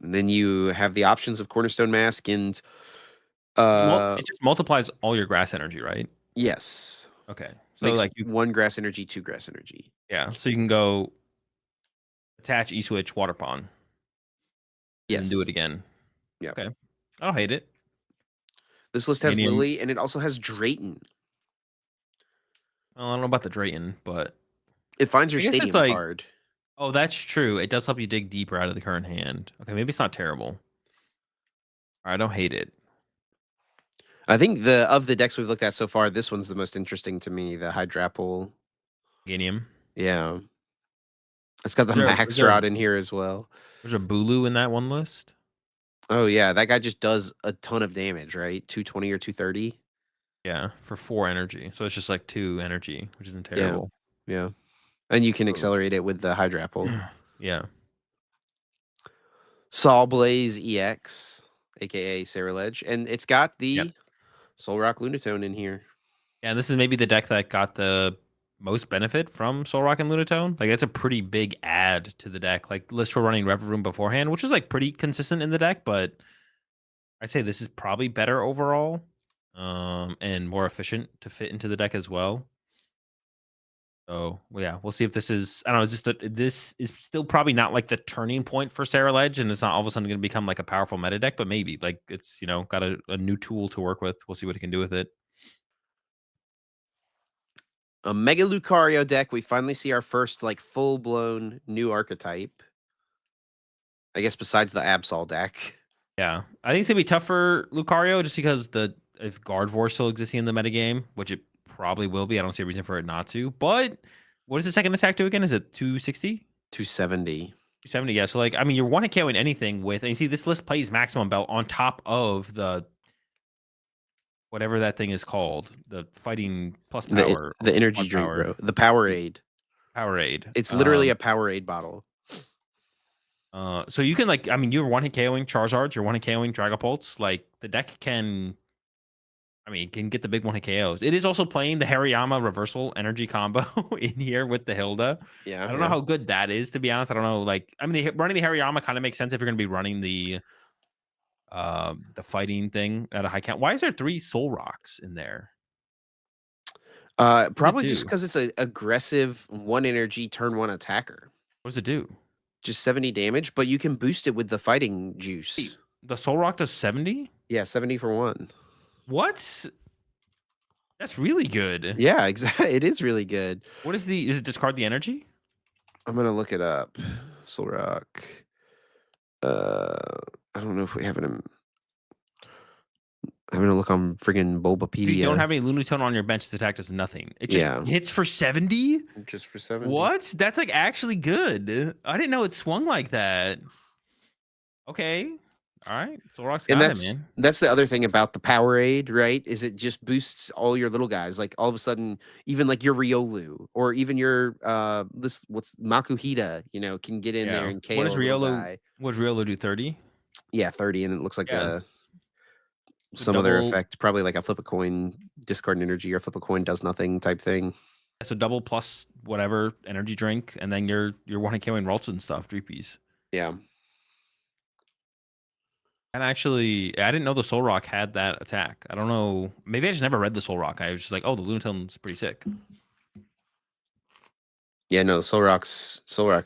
And then you have the options of Cornerstone Mask and It just multiplies all your grass energy, right? yes. Okay, so Makes like you 1 grass energy, 2 grass energy. yeah, so you can go attach E-switch water pawn and then do it Yes. again. Yep. Okay, I don't hate it. This list has Medium. Lily and it also has Drayton. Well, I don't know about the Drayton, but It finds your I guess it's stadium like card. oh, that's true. It does help you dig deeper out of the current hand. Okay, maybe it's not terrible. I don't hate it. I think the decks we've looked at so far, this one's the most interesting to me, the Hydrapple. Ganium. Yeah. It's got the Is Max there Rod in here as well. there's a Bulu in that one list? Oh, yeah, that guy just does a ton of damage, right? 220 or 230? Yeah, for 4 energy. So it's just like 2 energy, which isn't Yeah, terrible. yeah. And you can So accelerate it with the Hydrapple. yeah. Saw Blaze EX, aka Ledge, and it's got Yep. the Soul Rock Lunatone in here. Yeah, and this is maybe the deck that got the most benefit from Soul Rock and Lunatone. Like that's a pretty big add to the deck. Like lists were running Rev Room beforehand, which is like pretty consistent in the deck, but I say this is probably better overall, and more efficient to fit into the deck as well. So well, yeah, we'll see if this is. I don't know. It's just that this is still probably not like the turning point for Sarah Ledge, and it's not all of a sudden going to become like a powerful meta deck. But maybe like it's got a new tool to work with. We'll see what it can do with it. A Mega Lucario deck, we finally see our first like full-blown new archetype. I guess besides the Absol deck. Yeah, I think it's gonna be tough for Lucario just because if Gardevoir still existing in the metagame, which it probably will be. I don't see a reason for it not to. But what does the second attack do again? Is it 260? 270. 270, yeah. So like, I mean, you're one hit KOing anything with, and you see this list plays maximum belt on top of the whatever that thing is called, the fighting plus power The or energy quad drink, power bro. The Powerade. Powerade. It's literally a Powerade bottle. So you can like, I mean, you're one hit KOing Charizard, you're one hit KOing Dragapults. Like the deck can, I mean, can get the big one hit KOs. It is also playing the Hariyama reversal energy combo in here with the Hilda. Yeah, I don't know yeah. how good that is, to be honest. I don't know. Like, I mean, running the Hariyama kind of makes sense if you're going to be running the fighting thing at a high count. Why is there 3 Soul Rocks in there? What does it Probably just do? because it's an aggressive 1 energy turn 1 attacker. What does it do? Just 70 damage, but you can boost it with the fighting Wait, juice. the Soul Rock does 70? Yeah, 70 for 1. What? That's really good. Yeah, exactly. It is really good. What is is it discard the energy? I'm gonna look it up. Soul Rock. I don't know if we have it in. I'm gonna look on friggin' If you don't Bulbapedia. have any Lunatone on your bench, this attack does nothing. It just Yeah, hits for 70? just for 70. What? That's like actually good. I didn't know it swung like that. Okay. All right. Solrock's And got it, man. that's the other thing about the Powerade, right? Is it just boosts all your little guys. Like all of a sudden, even like your Riolu or even your this what's Makuhita, can get in there Yeah. and KO a little guy. What does Riolo do? 30? Yeah, 30, and it looks like Yeah. The some other double, effect, probably like a flip a coin, discard an energy, or flip a coin does nothing type thing. so double plus whatever energy drink, and then you're one killing Ralts and stuff, Dreepies. Yeah. And actually, I didn't know the Soul Rock had that attack. I don't know. Maybe I just never read the Soul Rock. I was just like, oh, the Lunatine's pretty sick. Yeah, no, Solrock's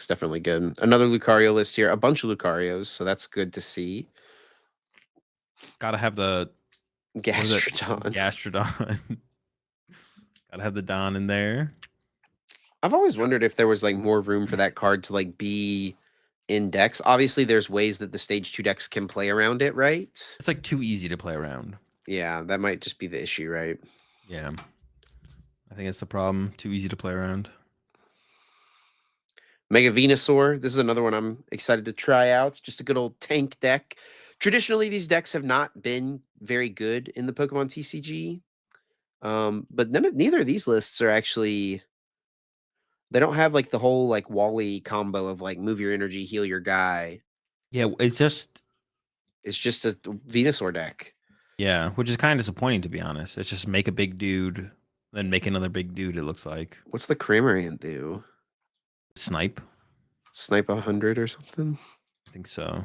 definitely good. Another Lucario list here, a bunch of Lucarios, so that's good to see. Gotta have the Gastrodon. Gastrodon. Gotta have the Don in there. I've always wondered if there was like more room for that card to like be in decks. Obviously, there's ways that the stage 2 decks can play around it, right? It's like too easy to play around. Yeah, that might just be the issue, right? Yeah. I think it's the problem. Too easy to play around. Mega Venusaur. This is another one I'm excited to try out. Just a good old tank deck. Traditionally, these decks have not been very good in the Pokemon TCG. But neither of these lists are actually. They don't have like the whole like Wally combo of like move your energy, heal your guy. Yeah, it's just It's just a Venusaur deck. yeah, which is kind of disappointing to be honest. It's just make a big dude, then make another big dude. It looks like What's the Cramorant do? Snipe. Snipe 100 or something? I think so.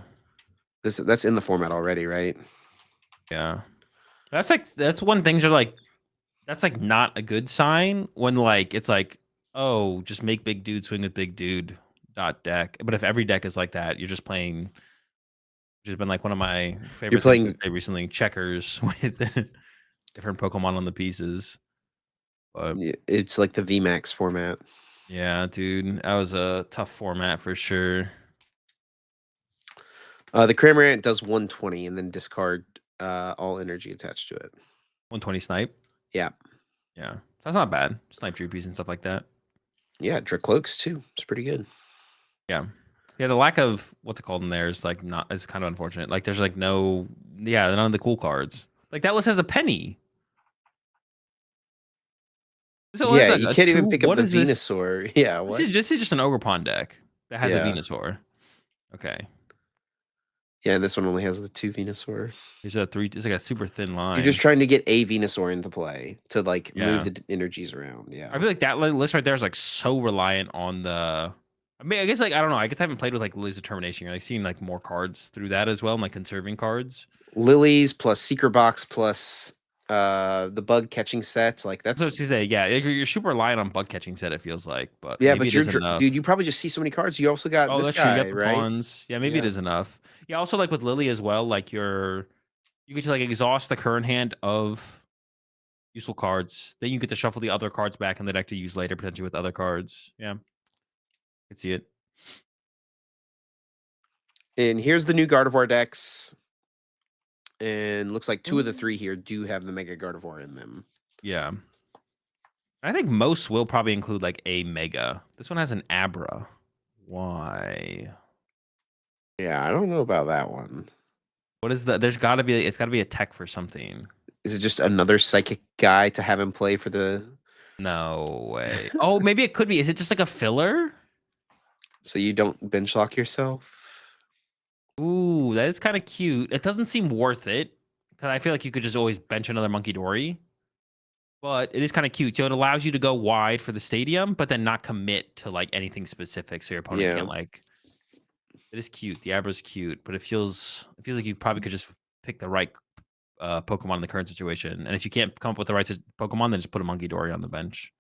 That's in the format already, right? Yeah, that's one things are like that's like not a good sign when like it's like oh just make big dude swing with big dude dot deck. But if every deck is like that, you're just playing. Which has been like one of my favorite things to playing say recently. Checkers with different Pokemon on the pieces. But it's like the VMAX format. yeah, dude, that was a tough format for sure. The Cramorant does 120 and then discard all energy attached to it. 120 snipe. Yeah. Yeah, that's not bad. Snipe Droopies and stuff like that. Yeah, Dracloaks too. It's pretty good. Yeah. Yeah, the lack of what's it called in there is like not is kind of unfortunate. Like there's like no none of the cool cards. Like that list has a penny. So what is Yeah, that? you A can't two? even pick up What the is this? Venusaur. Yeah, This what? is just an Ogre Pond deck that has a Yeah. Venusaur. Okay. Yeah, this one only has the 2 Venusaur. There's a three. It's like a super thin line. You're just trying to get a Venusaur into play to like Yeah. move the energies around. Yeah. I feel like that list right there is like so reliant on the. I mean, I guess like I don't know. I guess I haven't played with like Lily's Determination. You're like seeing like more cards through that as well, and like conserving cards. Lilies plus Seeker Box plus the bug catching set. Like So that's to say, yeah, you're super reliant on bug catching set. It feels like, but yeah, maybe but it you're is enough. dude, you probably just see so many cards. You also got Oh, this that's true. You got guy, the right? pawns. Yeah, maybe it Yeah. is enough. Yeah, also like with Lily as well. Like you get to like exhaust the current hand of useful cards. Then you get to shuffle the other cards back in the deck to use later, potentially with other cards. Yeah, I can see it. And here's the new Gardevoir decks. And looks like 2 of the Ooh. 3 here do have the Mega Gardevoir in them. Yeah. I think most will probably include like a Mega. This one has an Abra. Why? Yeah, I don't know about that one. What is the? There's got to be. It's got to be a tech for something. Is it just another psychic guy to have him play for the No way. Oh, maybe it could be. Is it just like a filler? so you don't bench lock yourself? Ooh, that is kind of cute. It doesn't seem worth it because I feel like you could just always bench another Monkey Dory. But it is kind of cute. So it allows you to go wide for the stadium, but then not commit to like anything specific, so your opponent Yeah. can't like. It is cute. The Abra's cute, but it feels like you probably could just pick the right Pokemon in the current situation. And if you can't come up with the right Pokemon, then just put a Monkey Dory on the bench.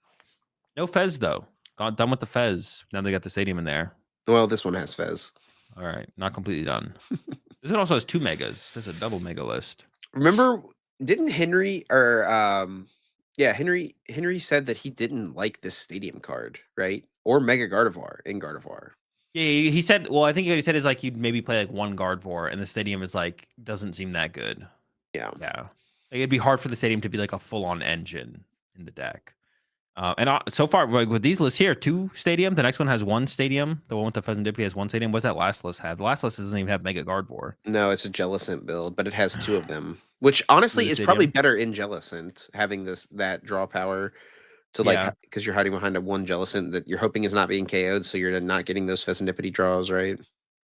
No Fez though. Done with the Fez. Now they got the stadium in there. Well, this one has Fez. All right, not completely done. This one also has 2 megas. This is a double mega list. Remember, didn't Henry or yeah, Henry said that he didn't like this stadium card, right? Or Mega Gardevoir in Gardevoir. Yeah, he said. Well, I think what he said is like you'd maybe play like one Gardevoir, and the stadium is like doesn't seem that good. Yeah. Yeah, like, it'd be hard for the stadium to be like a full-on engine in the deck. And so far, like with these lists here, 2 stadium. The next one has 1 stadium. The one with the Pheasantipity has 1 stadium. What's that last list have? The last list doesn't even have Mega Gardevoir. No, it's a Jellicent build, but it has 2 of them, which honestly is probably better in Jellicent having that draw power to like because you're hiding behind a 1 Jellicent that you're hoping is not being KO'd, so you're not getting those Pheasantipity draws, right?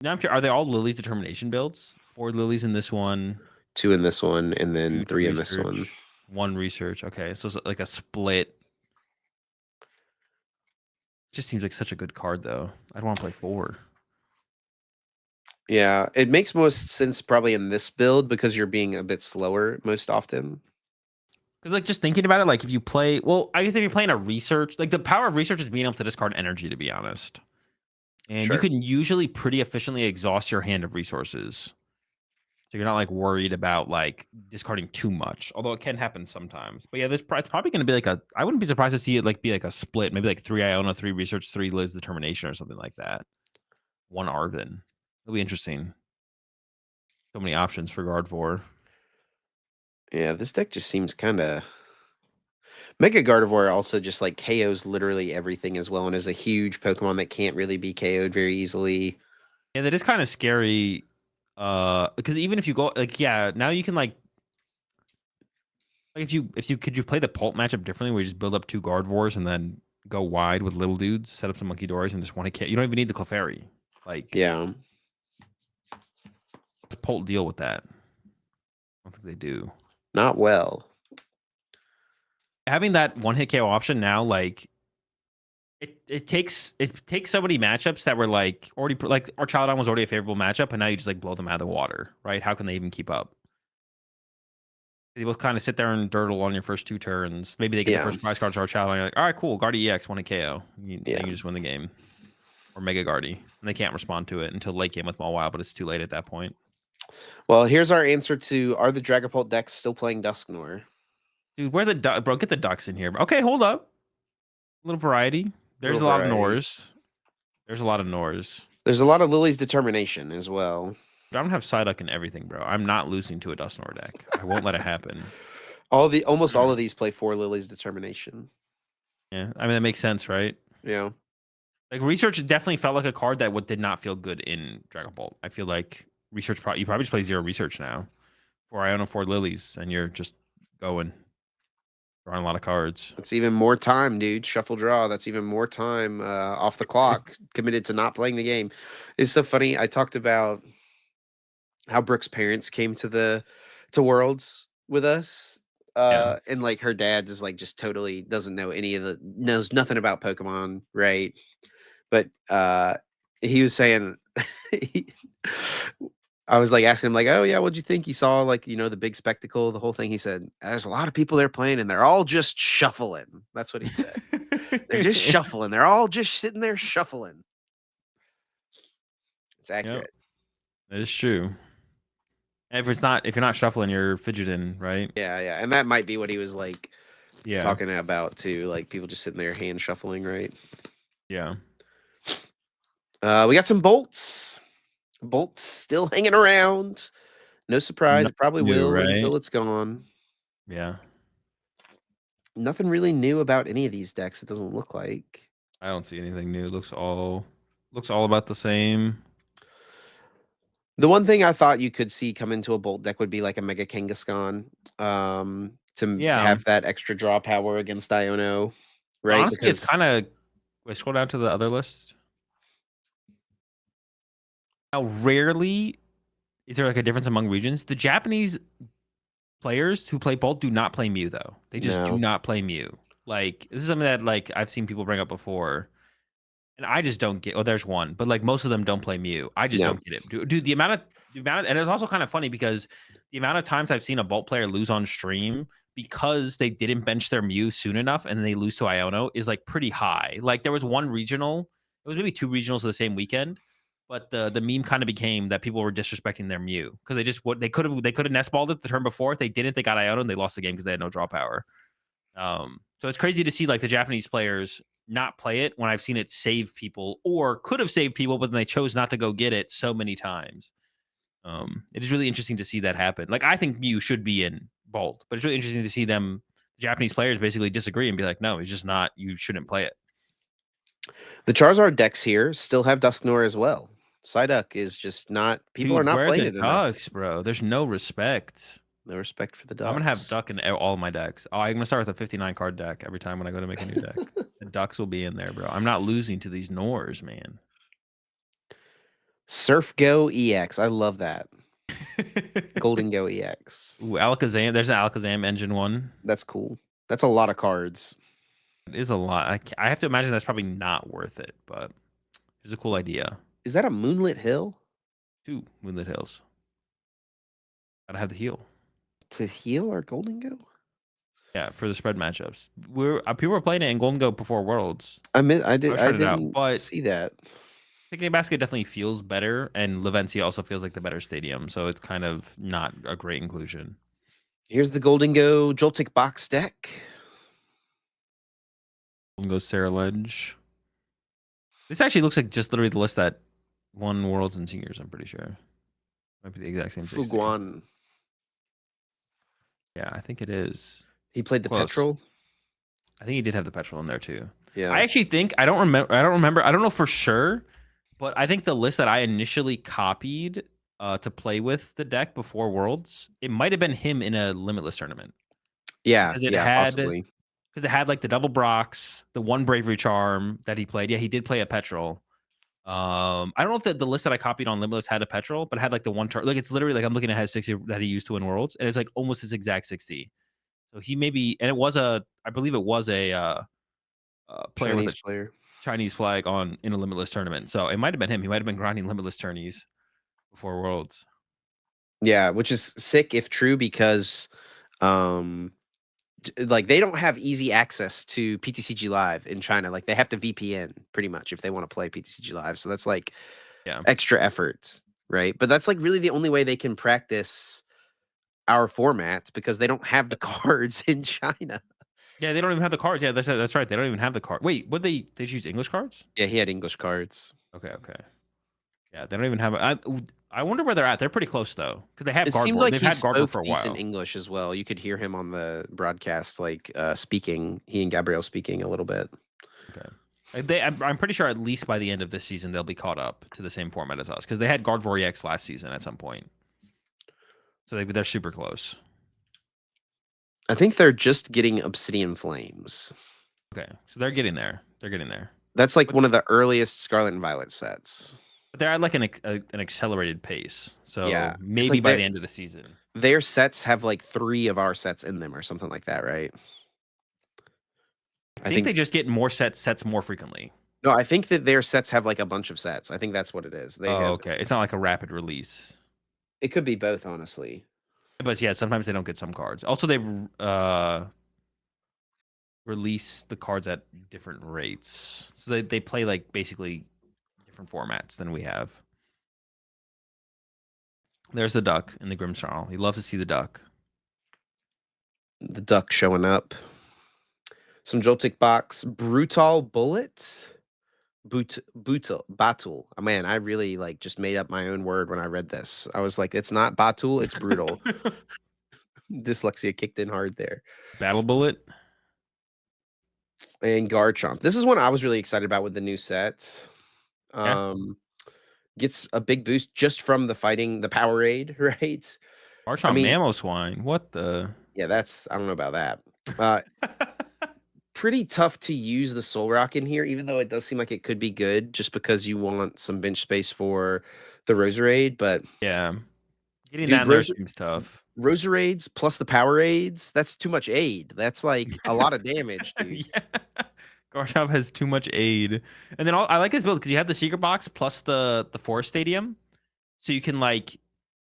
Now I'm curious, are they all Lily's Determination builds? 4 Lilies in this one. 2 in this one, and then Huge 3 in this one. research. 1 research. Okay, so it's like a split. Just seems like such a good card, though. I'd want to play 4. Yeah, it makes most sense probably in this build because you're being a bit slower most often. Because, like, just thinking about it, like, if you play... Well, I guess if you're playing a research... Like, the power of research is being able to discard energy, to be honest. And you Sure. can usually pretty efficiently exhaust your hand of resources. So you're not, like, worried about, like, discarding too much. Although it can happen sometimes. But, yeah, it's probably going to be, like, a... I wouldn't be surprised to see it, like, be, like, a split. Maybe, like, 3 Iona, 3 research, 3 Liz Determination or something like that. 1 Arvin. It'll be interesting. So many options for Gardevoir. Yeah, this deck just seems kinda Mega Gardevoir also just, like, KOs literally everything as well and is a huge Pokemon that can't really be KO'd very easily. Yeah, that is kind of scary. Because even if you go like, yeah, now you can like if you could you play the Pult matchup differently where you just build up 2 Gardevoirs and then go wide with little dudes, set up some Monkey Doors and just want to kill. You don't even need the Clefairy. Like, Yeah, does Pult deal with that? I don't think they do. not well. Having that 1-hit KO option now, like it takes so many matchups that were like already like Archaludon was already a favorable matchup, and now you just like blow them out of the water, right? How can they even keep up? They will kind of sit there and durdle on your first 2 turns. Maybe they get the Yeah, first prize card, start Archaludon, and you're like, all right, cool, Guardy EX, 1 KO. yeah. Then you just win the game. Or Mega Guardy. And they can't respond to it until late game with Mawile, but it's too late at that point. Well, here's our answer to, are the Dragapult decks still playing Dusknoir? Dude, where the bro? Get the ducks in here. Okay, hold up. A little variety. There's Little a lot of variety. Nors. There's a lot of Nors. There's a lot of Lily's Determination as well. But I'm gonna have Psyduck and everything, bro. I'm not losing to a Dusknoir deck. I won't let it happen. Almost all of these play 4 Lily's Determination. Yeah, I mean that makes sense, right? Yeah. Like Research definitely felt like a card that did not feel good in Dragon Ball. I feel like Research you probably just play 0 Research now. 4 Iona, 4 Lilies, and you're just going. Drawing a lot of cards. That's even more time, dude. Shuffle draw. That's even more time off the clock committed to not playing the game. It's so funny. I talked about how Brooke's parents came to Worlds with us. Yeah. And like her dad just totally doesn't know knows nothing about Pokemon, right? But he was saying I was like asking him like, "Oh yeah, what'd you think? You saw like, the big spectacle, the whole thing." He said, "There's a lot of people there playing and they're all just shuffling." That's what he said. They're just shuffling. They're all just sitting there shuffling. It's Yep, accurate. that is true. If you're not shuffling, you're fidgeting, right? Yeah, yeah. And that might be what he was like Yeah. talking about too, like people just sitting there hand shuffling, right? Yeah. We got some bolts. Bolts still hanging around. No surprise, it probably New, will right? until it's gone. Yeah. Nothing really new about any of these decks, it doesn't look like. I don't see anything new. Looks all about the same. The one thing I thought you could see come into a bolt deck would be like a Mega Kangaskhan, to Yeah. have that extra draw power against Iono, right? Honestly, it's Because kind of. Wait, scroll down to the other list. Now, rarely is there like a difference among regions. The Japanese players who play Bolt do not play Mew though. They just do no, not play Mew. Like this is something that like I've seen people bring up before. And I just don't get. Oh, there's one, but like most of them don't play Mew. I just no, don't get it, dude. And it's also kind of funny because the amount of times I've seen a Bolt player lose on stream because they didn't bench their Mew soon enough and they lose to Iono is like pretty high. Like there was one regional, it was maybe 2 regionals of the same weekend, but the meme kind of became that people were disrespecting their Mew because they could have nest balled it the turn before. If they didn't, they got Iono and they lost the game because they had no draw power. So it's crazy to see like the Japanese players not play it when I've seen it save people or could have saved people, but then they chose not to go get it so many times. It is really interesting to see that happen. Like I think Mew should be in Bolt, but it's really interesting to see them Japanese players basically disagree and be like, no, it's just not. You shouldn't play it. the Charizard decks here still have Dusknoir as well. Psyduck is just not. People are Dude, not where are playing the it enough. ducks, bro? There's no respect. No respect for the ducks. I'm gonna have duck in all my decks. Oh, I'm gonna start with a 59 card deck every time when I go to make a new deck. The ducks will be in there, bro. I'm not losing to these Nors, man. Surf Go EX. I love that. Golden Go EX. Ooh, Alakazam. There's an Alakazam engine one. That's cool. That's a lot of cards. It is a lot. I have to imagine that's probably not worth it, but it's a cool idea. Is that a Moonlit Hill? 2 Moonlit Hills. Gotta have the heal. To heal our Golden Go? Yeah, for the spread matchups. People were playing it in Golden Go before Worlds. I I was trying it out, didn't but see that. Picnic Basket definitely feels better, and Levencia also feels like the better stadium, so it's kind of not a great inclusion. Here's the Golden Go Joltik box deck. Golden Go Sarah Ledge. This actually looks like just literally the list that won Worlds and Seniors, I'm pretty sure. Might be the exact same 60. Fuguan. Yeah, I think it is. He played the Close. Petrol. I think he did have the petrol in there too. Yeah. I actually think I don't remember. I don't know for sure, but I think the list that I initially copied to play with the deck before Worlds, it might have been him in a Limitless tournament. Yeah, Because it yeah, had possibly. because it had like the double Brox, the one Bravery Charm that he played. Yeah, he did play a petrol. I don't know if the list that I copied on Limitless had a petrol, but it had like the one turn. Like it's literally like I'm looking at has 60 that he used to win Worlds, and it's like almost his exact 60. So he maybe, and it was I believe it was a player Chinese with a player. Chinese flag in a Limitless tournament. So it might have been him. He might have been grinding Limitless tourneys before Worlds. Yeah, which is sick if true because like they don't have easy access to PTCG Live in China. Like they have to VPN pretty much if they want to play PTCG Live. So that's like extra effort, right? But that's like really the only way they can practice our formats because they don't have the cards in China. Yeah, they don't even have the cards. Yeah, that's right. They don't even have the card. Wait, what they just use English cards? Yeah, he had English cards. Okay. Yeah, they don't even have. I wonder where they're at. They're pretty close though, because they have It Guardboard. seemed like They've he had Guardboard spoke for a decent while. English as well. You could hear him on the broadcast, like speaking. He and Gabrielle speaking a little bit. Okay. I'm pretty sure at least by the end of this season they'll be caught up to the same format as us because they had Guardboard EX last season at some point. So they're super close. I think they're just getting Obsidian Flames. Okay, so they're getting there. They're getting there. That's like one of the earliest Scarlet and Violet sets. But they're at like an accelerated pace. So yeah, maybe like by the end of the season. Their sets have like 3 of our sets in them or something like that, right? I think they just get more sets more frequently. No, I think that their sets have like a bunch of sets. I think that's what it is. Okay. It's not like a rapid release. It could be both, honestly. But yeah, sometimes they don't get some cards. Also, they release the cards at different rates. So they play like basically different formats than we have. There's the duck in the Grimmsnarl. He loves to see the duck. The duck showing up. Some Joltik box. Brutal Bullet. Batul. Oh, man, I really like just made up my own word when I read this. I was like, it's not Batul, it's brutal. Dyslexia kicked in hard there. Battle Bullet. And Garchomp. This is one I was really excited about with the new set. Gets a big boost just from the Powerade, right? Garchomp Mamoswine. What the? Yeah, I don't know about that. Pretty tough to use the Soul Rock in here, even though it does seem like it could be good just because you want some bench space for the Roserade, but yeah. Getting that in there seems tough. Roserades plus the Powerades, that's too much aid. That's like a lot of damage, dude. Yeah. Garchomp has too much aid. And then I like his build because you have the Secret Box plus the Forest Stadium. So you can like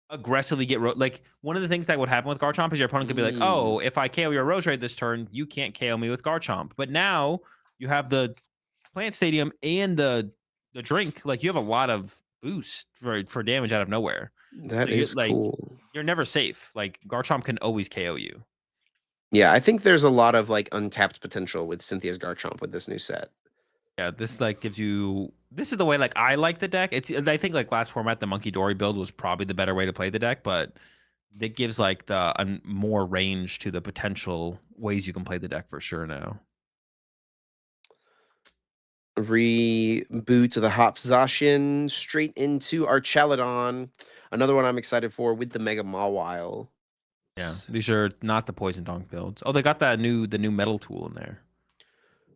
aggressively get like one of the things that would happen with Garchomp is your opponent could be like, oh, if I KO your Roserade this turn, you can't KO me with Garchomp. But now you have the Plant Stadium and the drink. Like you have a lot of boost for damage out of nowhere. That is cool. You're never safe. Like Garchomp can always KO you. Yeah, I think there's a lot of like untapped potential with Cynthia's Garchomp with this new set. Yeah, this like gives you. This is the way like I like the deck. I think like last format the Monkey Dory build was probably the better way to play the deck, but it gives like the more range to the potential ways you can play the deck for sure now. Reboot to the Hop Zacian straight into our Chaladon. Another one I'm excited for with the Mega Mawile. Yeah, these are not the Poison Dong builds. Oh, they got the new metal tool in there.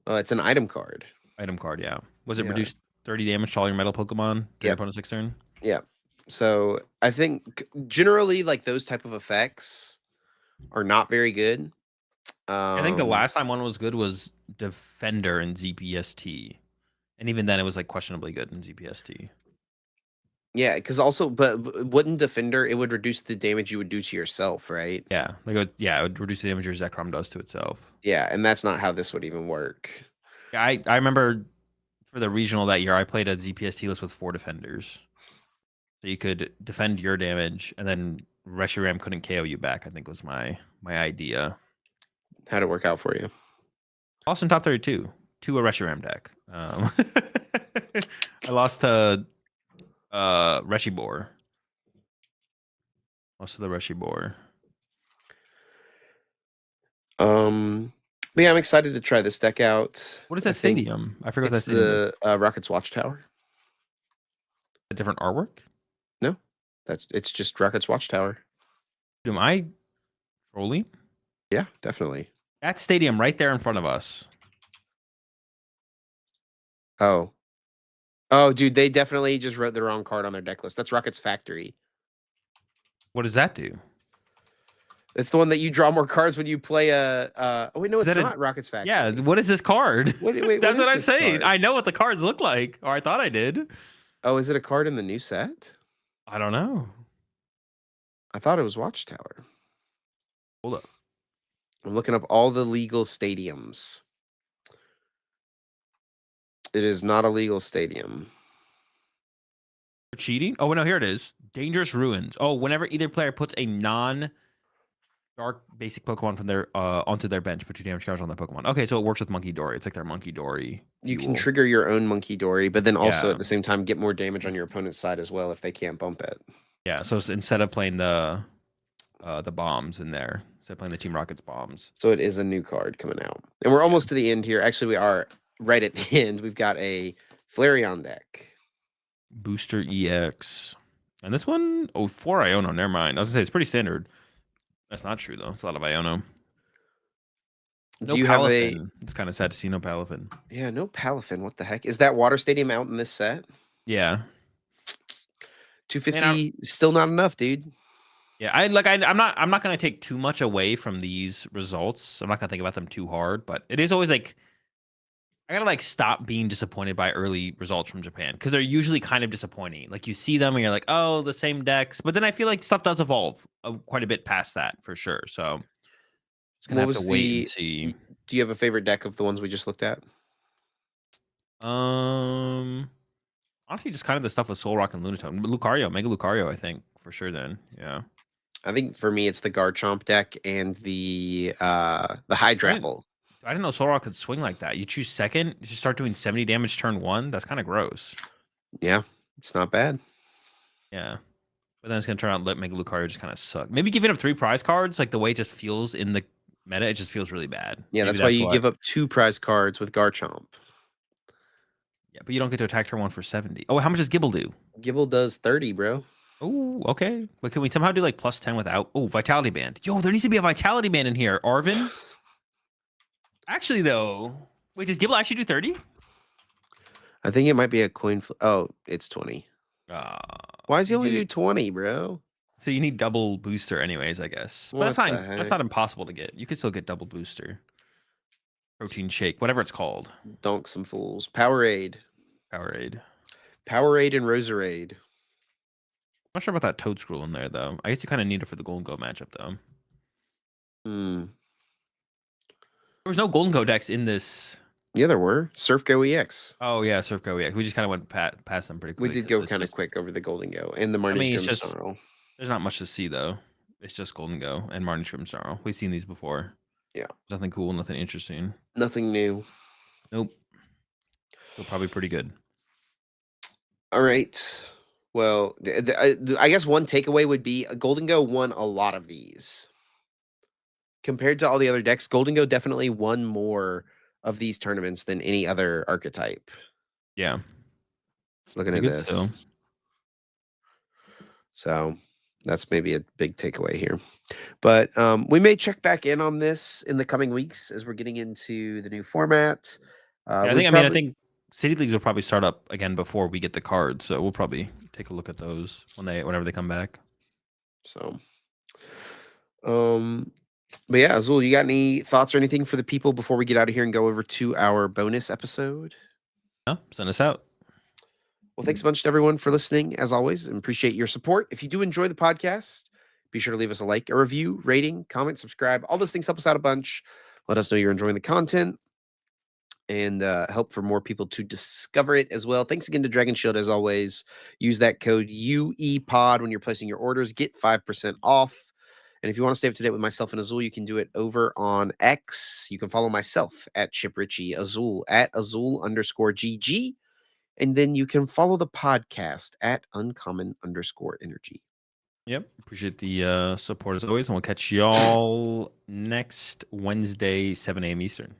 It's an item card. Item card, yeah. Was it reduced 30 damage to all your metal Pokemon during opponent's next turn? Yeah. So I think generally like those type of effects are not very good. I think the last time one was good was Defender in ZPST. And even then it was like questionably good in ZPST. Yeah, because also, but wouldn't Defender, it would reduce the damage you would do to yourself, right? Yeah. It would reduce the damage your Zekrom does to itself. Yeah, and that's not how this would even work. Yeah, I remember for the regional that year I played a ZPST list with 4 defenders. So you could defend your damage and then Reshiram couldn't KO you back, I think was my idea. How'd it work out for you? Lost in top 32 to a Reshiram deck. I lost to Reshibor. Lost to the Reshibor. But yeah, I'm excited to try this deck out. What is that stadium? I forgot that It's stadium is. the Rockets Watchtower. A different artwork? No, it's just Rockets Watchtower. Am I trolling? Yeah, definitely. That stadium right there in front of us. Oh, dude, they definitely just wrote the wrong card on their deck list. That's Rockets Factory. What does that do? It's the one that you draw more cards when you play a. Oh wait, no, it's not Rockets Factory. Yeah, what is this card? Wait, That's what I'm this saying. card? I know what the cards look like, or I thought I did. Oh, is it a card in the new set? I don't know. I thought it was Watchtower. Hold up. I'm looking up all the legal stadiums. It is not a legal stadium. For cheating? Oh no, here it is. Dangerous Ruins. Oh, whenever either player puts a non-dark basic Pokemon from their onto their bench, put 2 damage counters on that Pokemon. Okay, so it works with Monkey Dory. It's like their Monkey Dory. You can trigger your own Monkey Dory, but then also Yeah. at the same time get more damage on your opponent's side as well if they can't bump it. Yeah, so instead of playing the bombs in there, instead of playing the Team Rocket's bombs. So it is a new card coming out. And we're almost to the end here. Actually, we are right at the end. We've got a Flareon deck. Booster EX. And this one, 4 Iono. Never mind. I was gonna say it's pretty standard. That's not true though. It's a lot of Iono. Do you have a? It's kind of sad to see no Palafin. Yeah, no Palafin. What the heck is that? Water Stadium out in this set? Yeah. 250 still not enough, dude. Yeah, I'm not gonna take too much away from these results. I'm not gonna think about them too hard, but it is always like I gotta like stop being disappointed by early results from Japan because they're usually kind of disappointing. Like you see them and you're like, oh, the same decks, but then I feel like stuff does evolve quite a bit past that for sure. So just gonna have to wait and see. Do you have a favorite deck of the ones we just looked at? Honestly, just kind of the stuff with Soul Rock and Lunatone, Lucario, Mega Lucario, I think for sure. Then, yeah. I think for me, it's the Garchomp deck and the Hydrapple. I didn't know Soul Rock could swing like that. You choose second, you just start doing 70 damage turn 1. That's kind of gross. Yeah, it's not bad. Yeah. But then it's going to turn out and let Mega Lucario just kind of suck. Maybe giving up 3 prize cards, like the way it just feels in the meta, it just feels really bad. Yeah, Maybe that's why you give up 2 prize cards with Garchomp. Yeah, but you don't get to attack turn 1 for 70. Oh, how much does Gibble do? Gibble does 30, bro. Oh, okay. But can we somehow do like plus 10 without? Oh, Vitality Band. Yo, there needs to be a Vitality Band in here. Arvin? Actually, though, wait, does Gibble actually do 30? I think it might be a coin. Oh, it's 20. Why is he only do 20, bro? So you need double booster, anyways, I guess. But that's not impossible to get. You could still get double booster. Protein shake, whatever it's called. Donk some fools. Powerade. Powerade. Powerade and Roserade. I'm not sure about that Toad Scroll in there, though. I guess you kind of need it for the Golden Go matchup, though. There was no Golden Go decks in this. Yeah, there were. Surf Go EX. Oh, yeah, Surf Go EX. We just kind of went past them pretty quick. We did go kind of quick over the Golden Go and the Marnie's Grimmsnarl. There's not much to see, though. It's just Golden Go and Marnie's Grimmsnarl. We've seen these before. Yeah. Nothing cool, nothing interesting. Nothing new. Nope. So probably pretty good. All right. Well, I guess one takeaway would be Golden Go won a lot of these. Compared to all the other decks, Golden Go definitely won more of these tournaments than any other archetype. Yeah. Looking at this. So that's maybe a big takeaway here. But we may check back in on this in the coming weeks as we're getting into the new format. I think City Leagues will probably start up again before we get the cards, so we'll probably take a look at those whenever they come back. So, um, but yeah, Azul, you got any thoughts or anything for the people before we get out of here and go over to our bonus episode? No, send us out. Well, thanks a bunch to everyone for listening, as always, and appreciate your support. If you do enjoy the podcast, be sure to leave us a like, a review, rating, comment, subscribe. All those things help us out a bunch. Let us know you're enjoying the content and help for more people to discover it as well. Thanks again to Dragon Shield, as always. Use that code UEPOD when you're placing your orders. Get 5% off. And if you want to stay up to date with myself and Azul, you can do it over on X. You can follow myself at Chip Ritchie, Azul at Azul_GG. And then you can follow the podcast at Uncommon_Energy. Yep. Appreciate the support as always. And we'll catch y'all next Wednesday, 7 a.m. Eastern.